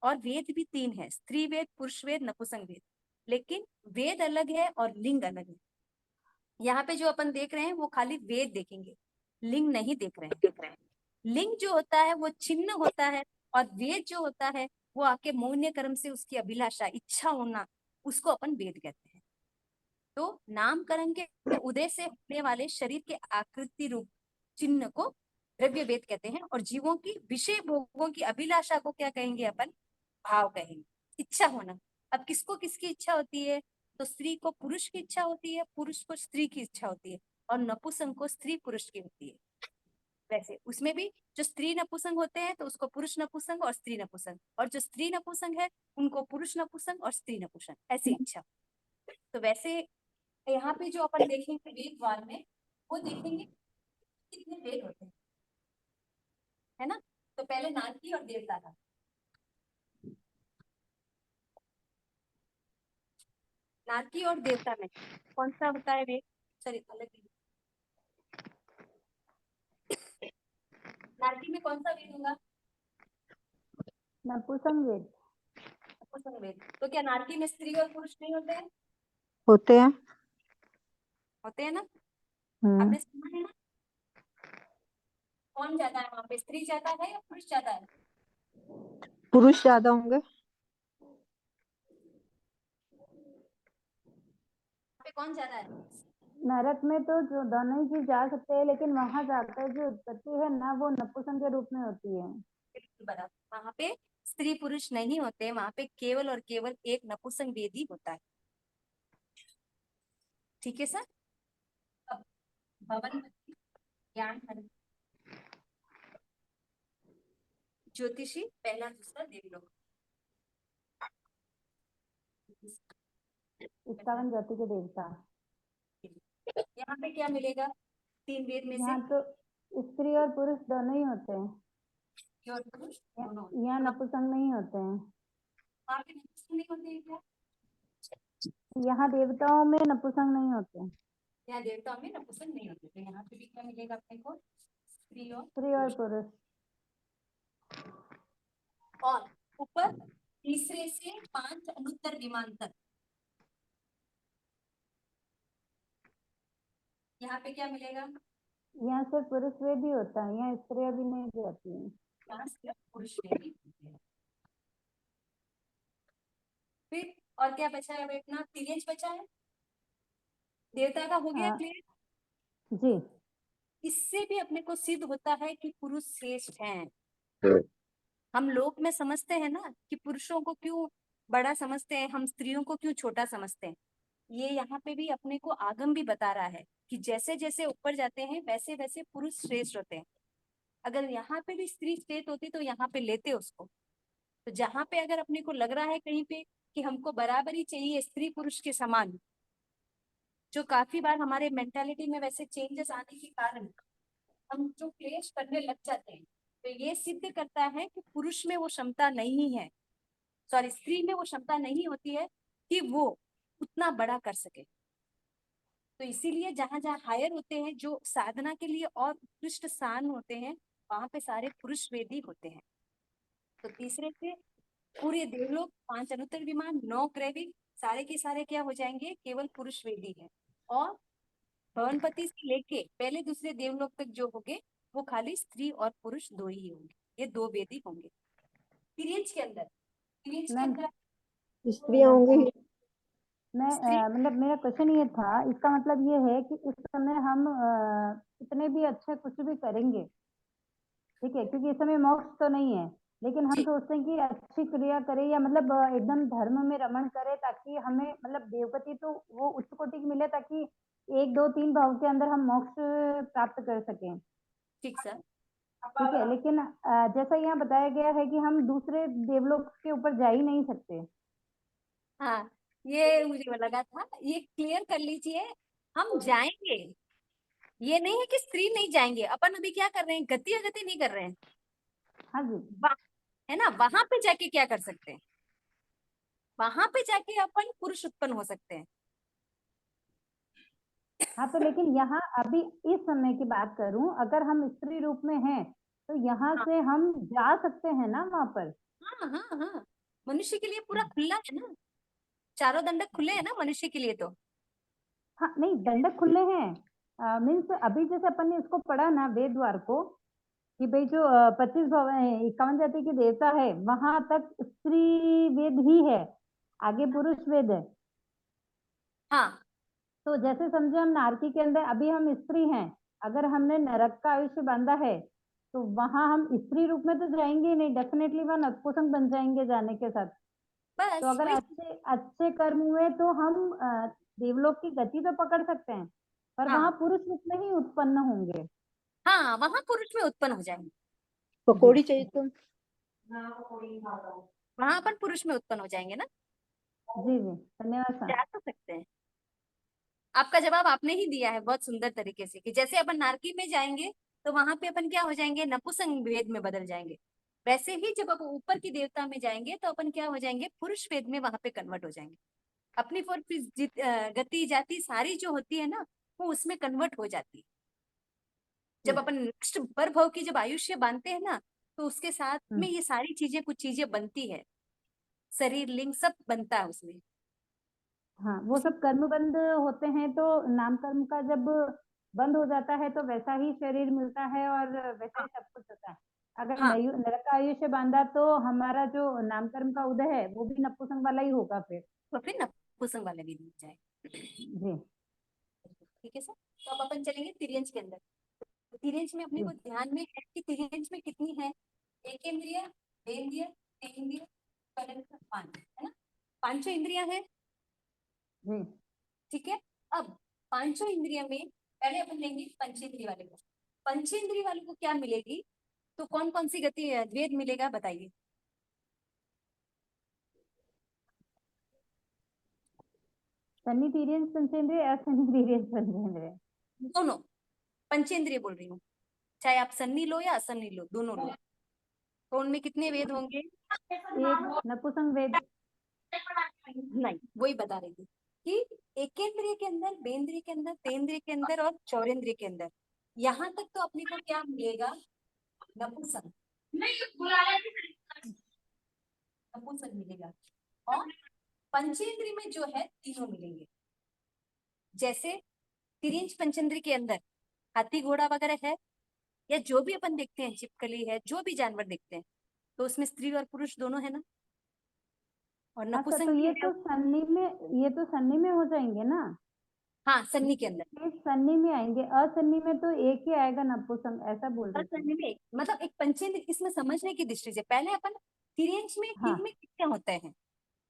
और वेद भी 3 है, स्त्री वेद, पुरुष वेद, नपुंसक वेद। लेकिन वेद अलग है और लिंग अलग है। यहाँ पे जो अपन देख रहे हैं वो खाली वेद देखेंगे, लिंग नहीं देख रहे हैं। लिंग जो होता है वो चिन्ह होता है, और वेद जो होता है वो आपके मौन्य कर्म से उसकी अभिलाषा, इच्छा होना, उसको अपन वेद कहते हैं। तो नामकरण के उदय से होने वाले शरीर के आकृति रूप चिन्ह को द्रव्य वेद कहते हैं, और जीवों की विषय भोगों की अभिलाषा को क्या कहेंगे अपन? भाव कहेंगे, इच्छा होना। अब किसको किसकी इच्छा होती है? तो स्त्री को पुरुष की इच्छा होती है, पुरुष को स्त्री की इच्छा होती है, और नपुंसक को स्त्री पुरुष की होती है। वैसे उसमें भी जो स्त्री नपुंसक होते हैं तो उसको पुरुष नपुंसक और स्त्री नपुंसक, और जो स्त्री नपुंसक है उनको पुरुष नपुंसक और स्त्री नपुंसक, ऐसी इच्छा। तो वैसे यहाँ पे जो अपन देखेंगे वेदवार में, वो देखेंगे कितने वेद होते हैं, है ना। तो पहले नारकी और देवता था। नारकी और देवता में कौन सा होता है वेद? सॉरी, अलग ही। नारकी में कौन सा वेद होगा?
नपुंसक वेद।
नपुंसक वेद। तो क्या नारकी में स्त्री और पुरुष नहीं होते हैं?
होते हैं।
होते हैं ना।
हम्म।
आपने सुना है ना? कौन ज्यादा है वहां पे, स्त्री ज्यादा है या पुरुष ज्यादा है?
पुरुष ज्यादा होंगे।
वहाँ पे कौन ज्यादा है?
नरक में तो जो दोनों ही चीज जा सकते हैं, लेकिन वहां जाकर जो उत्पत्ति है ना, वो नपुंसक के रूप में होती है।
बिल्कुल बराबर। वहां पे स्त्री पुरुष नहीं होते, वहां पे केवल और केवल एक नपुंसक वेद ही होता है। ठीक है सर। अब भवन, ज्ञान, ज्योतिषी, पहला दूसरा देवलोक।
51 जाति के देवता।
यहाँ पे क्या मिलेगा 3 वेद में से?
यहाँ तो स्त्री और पुरुष दोनों ही होते हैं।
स्त्री और पुरुष दोनों।
यहाँ नपुंसक नहीं होते हैं।
वहाँ पे नपुंसक नहीं होते हैं क्या?
यहाँ देवताओं में नपुंसक नहीं होते हैं।
यहाँ देवताओं में नपुंसक नहीं होते, तो यहाँ पे भी क्या मिलेगा अपने को? स्त्री और
पुरुष।
और ऊपर तीसरे से 5 अनुत्तर विमान तक यहाँ पे क्या मिलेगा?
यहाँ सिर्फ पुरुष वेद ही होता है, यहाँ स्त्रियां भी नहीं जाती हैं।
यहाँ सिर्फ पुरुष वेद ही होते हैं। फिर और क्या बचा है बेटा? तिर्यंच बचा है। देवता का हो गया क्लियर।
जी।
इससे भी अपने को सिद्ध होता है कि पुरुष श्रेष्ठ हैं। हम लोक में समझते हैं ना कि पुरुषों को क्यों बड़ा समझते हैं, हम स्त्रियों को क्यों छोटा समझते हैं। ये यहाँ पे भी अपने को आगम भी बता रहा है कि जैसे जैसे ऊपर जाते हैं वैसे वैसे पुरुष श्रेष्ठ होते हैं। अगर यहाँ पे भी स्त्री श्रेष्ठ होती तो यहाँ पे लेते उसको। तो जहाँ पे अगर अपने को लग रहा है कहीं पे कि हमको बराबरी चाहिए स्त्री पुरुष के समान, जो काफी बार हमारे मेंटालिटी में वैसे चेंजेस आने के कारण हम जो क्लेश करने लग जाते हैं, तो ये सिद्ध करता है कि पुरुष में वो क्षमता नहीं है, सॉरी स्त्री में वो क्षमता नहीं होती है कि वो उतना बड़ा कर सके। तो इसीलिए जहां जहां हायर होते हैं, जो साधना के लिए और उत्कृष्ट स्थान होते हैं, वहां पे सारे पुरुष वेदी होते हैं। तो तीसरे से पूरे देवलोक, 5 अनुत्तर विमान, 9 क्रैविक, सारे के सारे क्या हो जाएंगे? केवल पुरुष वेदी है। और भवनपति से लेके पहले दूसरे देवलोक तक जो होंगे वो खाली स्त्री और पुरुष दो ही होंगे, ये 2 वेदी होंगे। तिर्यंच के अंदर
स्त्रियां होंगी।
मैं मतलब मेरा क्वेश्चन ये था, इसका मतलब ये है कि इस समय हम कितने भी अच्छे कुछ भी करेंगे, ठीक है, क्योंकि इस समय मोक्ष तो नहीं है, लेकिन हम सोचते हैं कि अच्छी क्रिया करें या मतलब एकदम धर्म में रमण करें, ताकि हमें मतलब देवगति तो वो उच्च कोटि की मिले, ताकि 1 2 3 भाव के अंदर हम मोक्ष प्राप्त कर सकें।
ठीक सर।
ठीक है, लेकिन जैसा यहाँ बताया गया है कि हम दूसरे देवलोक के ऊपर जा ही नहीं सकते।
हाँ, ये मुझे लगा था, ये क्लियर कर लीजिए। हम जाएंगे, ये नहीं है कि स्त्री नहीं जाएंगे। अपन अभी क्या कर रहे हैं? गति अगति नहीं कर रहे हैं।
हाँ जी।
है ना, वहां पे जाके क्या कर सकते हैं? वहां पे जाके अपन पुरुष उत्पन्न हो सकते हैं।
हाँ, तो लेकिन यहाँ अभी इस समय की बात करूं, अगर हम स्त्री रूप में हैं तो यहाँ
हाँ
से हम जा सकते हैं ना वहां पर।
हाँ हाँ हाँ, मनुष्य के लिए पूरा खुला है ना, चारों दंडक खुले हैं ना मनुष्य के लिए तो।
हाँ नहीं, दंडक खुले हैं, मीन्स अभी जैसे अपन ने इसको पढ़ा ना वेद द्वार को, कि भाई जो 25 भवन 51 जाति के देवता है वहां तक स्त्री वेद ही है, आगे पुरुष वेद है।
हाँ
तो जैसे समझे हम नारकी के अंदर अभी हम स्त्री हैं, अगर हमने नरक का आयुष्य बांधा है तो वहां हम स्त्री रूप में तो जाएंगे ही नहीं, डेफिनेटली वहां नपुंसक बन जाएंगे जाने के साथ। तो
बस
अगर
वही।
अच्छे अच्छे कर्म हुए तो हम देवलोक की गति तो पकड़ सकते हैं, पर वहां
हाँ
पुरुष रूप में ही उत्पन्न होंगे।
हाँ, वहां पुरुष में उत्पन्न हो जाएंगे।
जी
पकौड़ी चाहिए तो।
वहां अपन पुरुष में उत्पन्न हो जाएंगे ना।
जी जी, धन्यवाद सर।
जा तो सकते हैं। आपका जवाब आपने ही दिया है बहुत सुंदर तरीके से, कि जैसे अपन नारकी में जाएंगे तो वहां पे अपन क्या हो जाएंगे, नपुंसक वेद में बदल जाएंगे। वैसे ही जब अपन ऊपर की देवता में जाएंगे तो अपन क्या हो जाएंगे, पुरुष वेद में वहां पे कन्वर्ट हो जाएंगे। अपनी गति जाति सारी जो होती है ना, वो उसमें कन्वर्ट हो जाती है। जब अपन नेक्स्ट पर भव की जब आयुष्य बांधते हैं ना, तो उसके साथ में ये सारी चीजें, कुछ चीजें बनती है, शरीर लिंग सब बनता है उसमें।
हाँ, वो सब कर्म बंद होते हैं तो नाम कर्म का जब बंद हो जाता है तो वैसा ही शरीर मिलता है और वैसा ही
हाँ
सब कुछ होता है। अगर
हाँ,
नरक का आयुष्य बांधा तो हमारा जो नाम कर्म का उदय है वो भी नपुंसक वाला ही होगा फिर।
तो फिर नपुंसक वाले भी मिल जाए।
जी
ठीक है सर। तो अब अपन चलेंगे तिर्यंज के अंदर। तो तिर्यंज में अपने
जी
को ध्यान में है कि तिर्यंज में कितनी है, एक इंद्रिय, दो इंद्रिय, तीन इंद्रिय, पांच, है ना। पांचों इंद्रियां हैं।
जी।
ठीक है। अब पांचों इंद्रिय में पहले अपन लेंगे पंचेंद्रिय वाले को। पंचेंद्रिय वाले को क्या मिलेगी, तो कौन कौन सी गति वेद मिलेगा बताइए।
सन्नी पीरियंस पंचेंद्रिय, असन्नी पीरियंस पंचेंद्रिय।
दोनों। पंचेंद्रिय बोल रही हूँ, चाहे आप सन्नी लो या असन्नी लो, दोनों लो। तो उनमें कितने वेद होंगे।
एक नपुंसक वेद।
नहीं, वही बता रही थी कि एकेंद्रिय के अंदर, बेंद्रिय के अंदर, तेंद्रिय के अंदर और चौरेंद्रिय के अंदर, यहाँ तक तो अपने को क्या मिलेगा, नपुंसक। नपुंसक मिलेगा। और पंचेंद्रिय में जो है तीनों मिलेंगे। जैसे तिर्यंज पंचेंद्रिय के अंदर हाथी घोड़ा वगैरह है, या जो भी अपन देखते हैं, छिपकली है, जो भी जानवर देखते हैं, तो उसमें स्त्री और पुरुष दोनों है ना। और
हाँ सर, तो
नपुंसक भी है।
ये तो सन्नी में हो जाएंगे ना।
हाँ, सन्नी के अंदर।
ये सन्नी में आएंगे, असन्नी में तो एक ही आएगा नपुंसक, ऐसा बोल
और
रही थी।
सन्नी में मतलब एक पंचेंद्र, इसमें समझने की दृष्टि से पहले अपन तिर्यंज में
हाँ
किन में कितने होते हैं,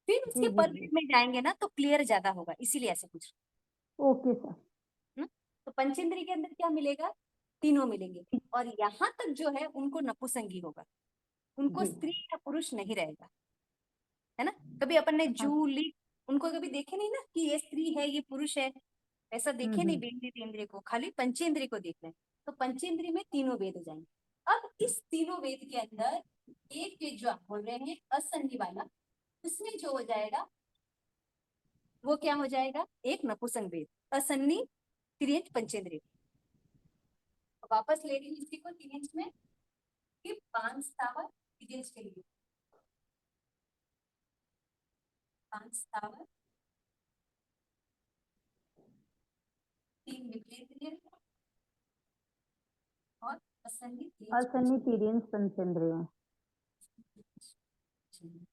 फिर
जी
उसके
जी
पर
जी।
में जाएंगे ना तो क्लियर ज्यादा होगा, इसीलिए ऐसे पूछ
ओके सर।
रहे हैं। तो पंचेंद्रिय के अंदर क्या मिलेगा, तीनों मिलेंगे। और यहाँ तक जो है उनको नपुंसकी होगा, उनको
जी
स्त्री या पुरुष नहीं रहेगा, है ना। कभी अपन ने
हाँ।
जू ली, उनको कभी देखे नहीं ना कि ये स्त्री है ये पुरुष है, ऐसा देखे नहीं।
हम्म।
बेंद्रिय तेंद्रिय को, खाली पंचेंद्रिय को देख रहे हैं। तो पंचेंद्रिय में तीनों वेद हो जाएंगे। अब इस तीनों वेद के अंदर एक वेद जो आप बोल रहे हैं असन्नी वाला, उसमें जो हो जाएगा वो क्या हो जाएगा, एक नपुंसक वेद, असन्नी तिर्यंज पंचेंद्रिय। वापस ले रही हूँ इसी को तिर्यंज में, कि पांच स्थावर तिर्यंज के लिए, पांच स्थावर, तीन विपरीत और असन्नी तिर्यंज
असन्नी पीरियंस पंचेंद्रिय।
पंचेंद्रिय।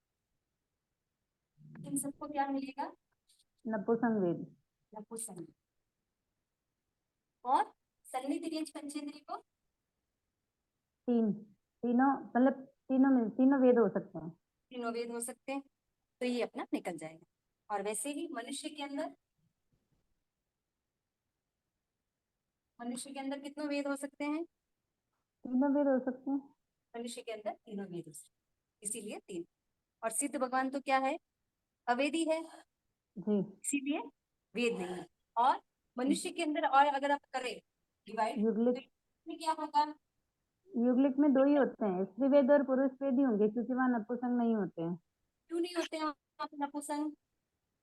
इन सबको क्या मिलेगा,
नपुंसक वेद।
नपुंसक। और सन्नी तिर्यंज पंचेंद्रिय को
तीनों मतलब तीनों वेद हो सकते हैं।
तीनों वेद हो सकते हैं, तो ये अपना निकल जाएगा। और वैसे ही मनुष्य के अंदर कितने वेद हो सकते हैं,
तीनों वेद हो सकते हैं।
मनुष्य के अंदर तीनों वेद हो सकते हैं, इसीलिए तीन। और सिद्ध भगवान तो क्या है, अवेदी है,
जी।
इसीलिए वेद नहीं है। और मनुष्य के अंदर और अगर आप करें डिवाइड, तो
युगलिक
इसमें क्या होगा,
युगलिक में दो ही होते हैं, स्त्री वेद और पुरुष वेद ही होंगे, क्योंकि वहां नपुंसक नहीं होते हैं।
क्यों नहीं होते हैं वहाँ पे नपुंसक।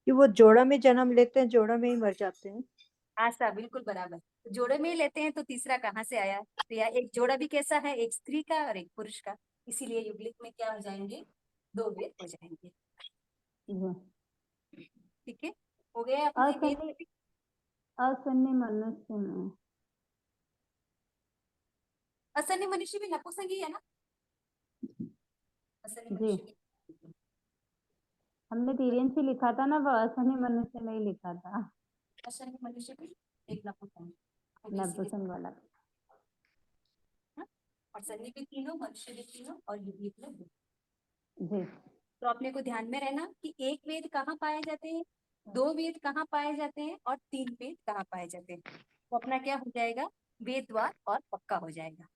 कि वो जोड़ा में जन्म लेते हैं, जोड़ा में ही मर जाते हैं।
आशा बिल्कुल बराबर। तो जोड़े में ही लेते हैं तो तीसरा कहाँ से आया, तो यार एक जोड़ा भी कैसा है, एक स्त्री का और एक पुरुष का, इसीलिए युगलिक में क्या हो जाएंगे, 2 वेद हो जाएंगे।
जी।
ठीक है, हो गया अपने वेद।
असन्नी असन्नी मनुष्य में
असन्य मनुष्य भी नपुंसक ही है ना? असन्य
जी
मनुष्य भी।
हमने धीरेन से लिखा था ना, वो असन्नी मनुष्य में ही लिखा था,
असन्य मनुष्य भी एक नपुंसक, क्योंकि इसीलिए
नपुंसक वाला।
हाँ? और सन्नी भी तीनों, मनुष्य भी तीनों, और युगी अपने दो।
जी।
तो अपने को ध्यान में रहना कि एक वेद कहाँ पाए जाते हैं, 2 वेद कहाँ पाए जाते हैं, और 3 वेद कहाँ पाए जाते हैं। तो अपना क्या हो जाएगा, वेदवाद और पक्का हो जाएगा।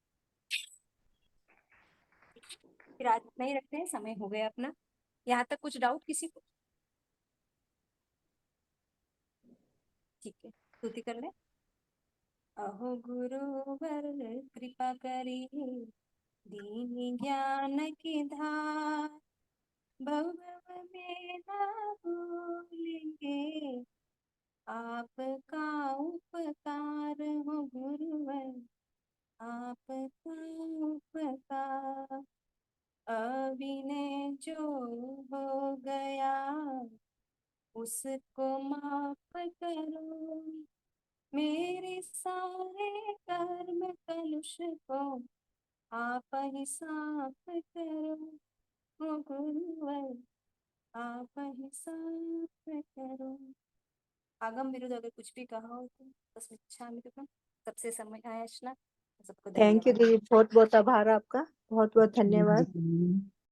फिर आज इतना ही रखते हैं, समय हो गया अपना। यहाँ तक कुछ डाउट किसी को? ठीक है, स्तुति कर ले। अहो गुरुवर कृपा करी, दीन ज्ञान की धार, भव भव में ना भूलेंगे, आपका उपकार हो गुरुवर, आपका उपकार। अभिनय जो हो गया, उसको माफ करो, मेरे सारे कर्म कलुष को आप ही साफ करो, हो गुरुवर आप ही साफ करो। आगम विरुद्ध अगर कुछ भी कहा हो तो तस्मिन् इच्छामि कृतं, सबसे समय आयाचना। सबको
थैंक यू
धन्यवाद।
दीदी, बहुत बहुत आभार आपका, बहुत बहुत धन्यवाद।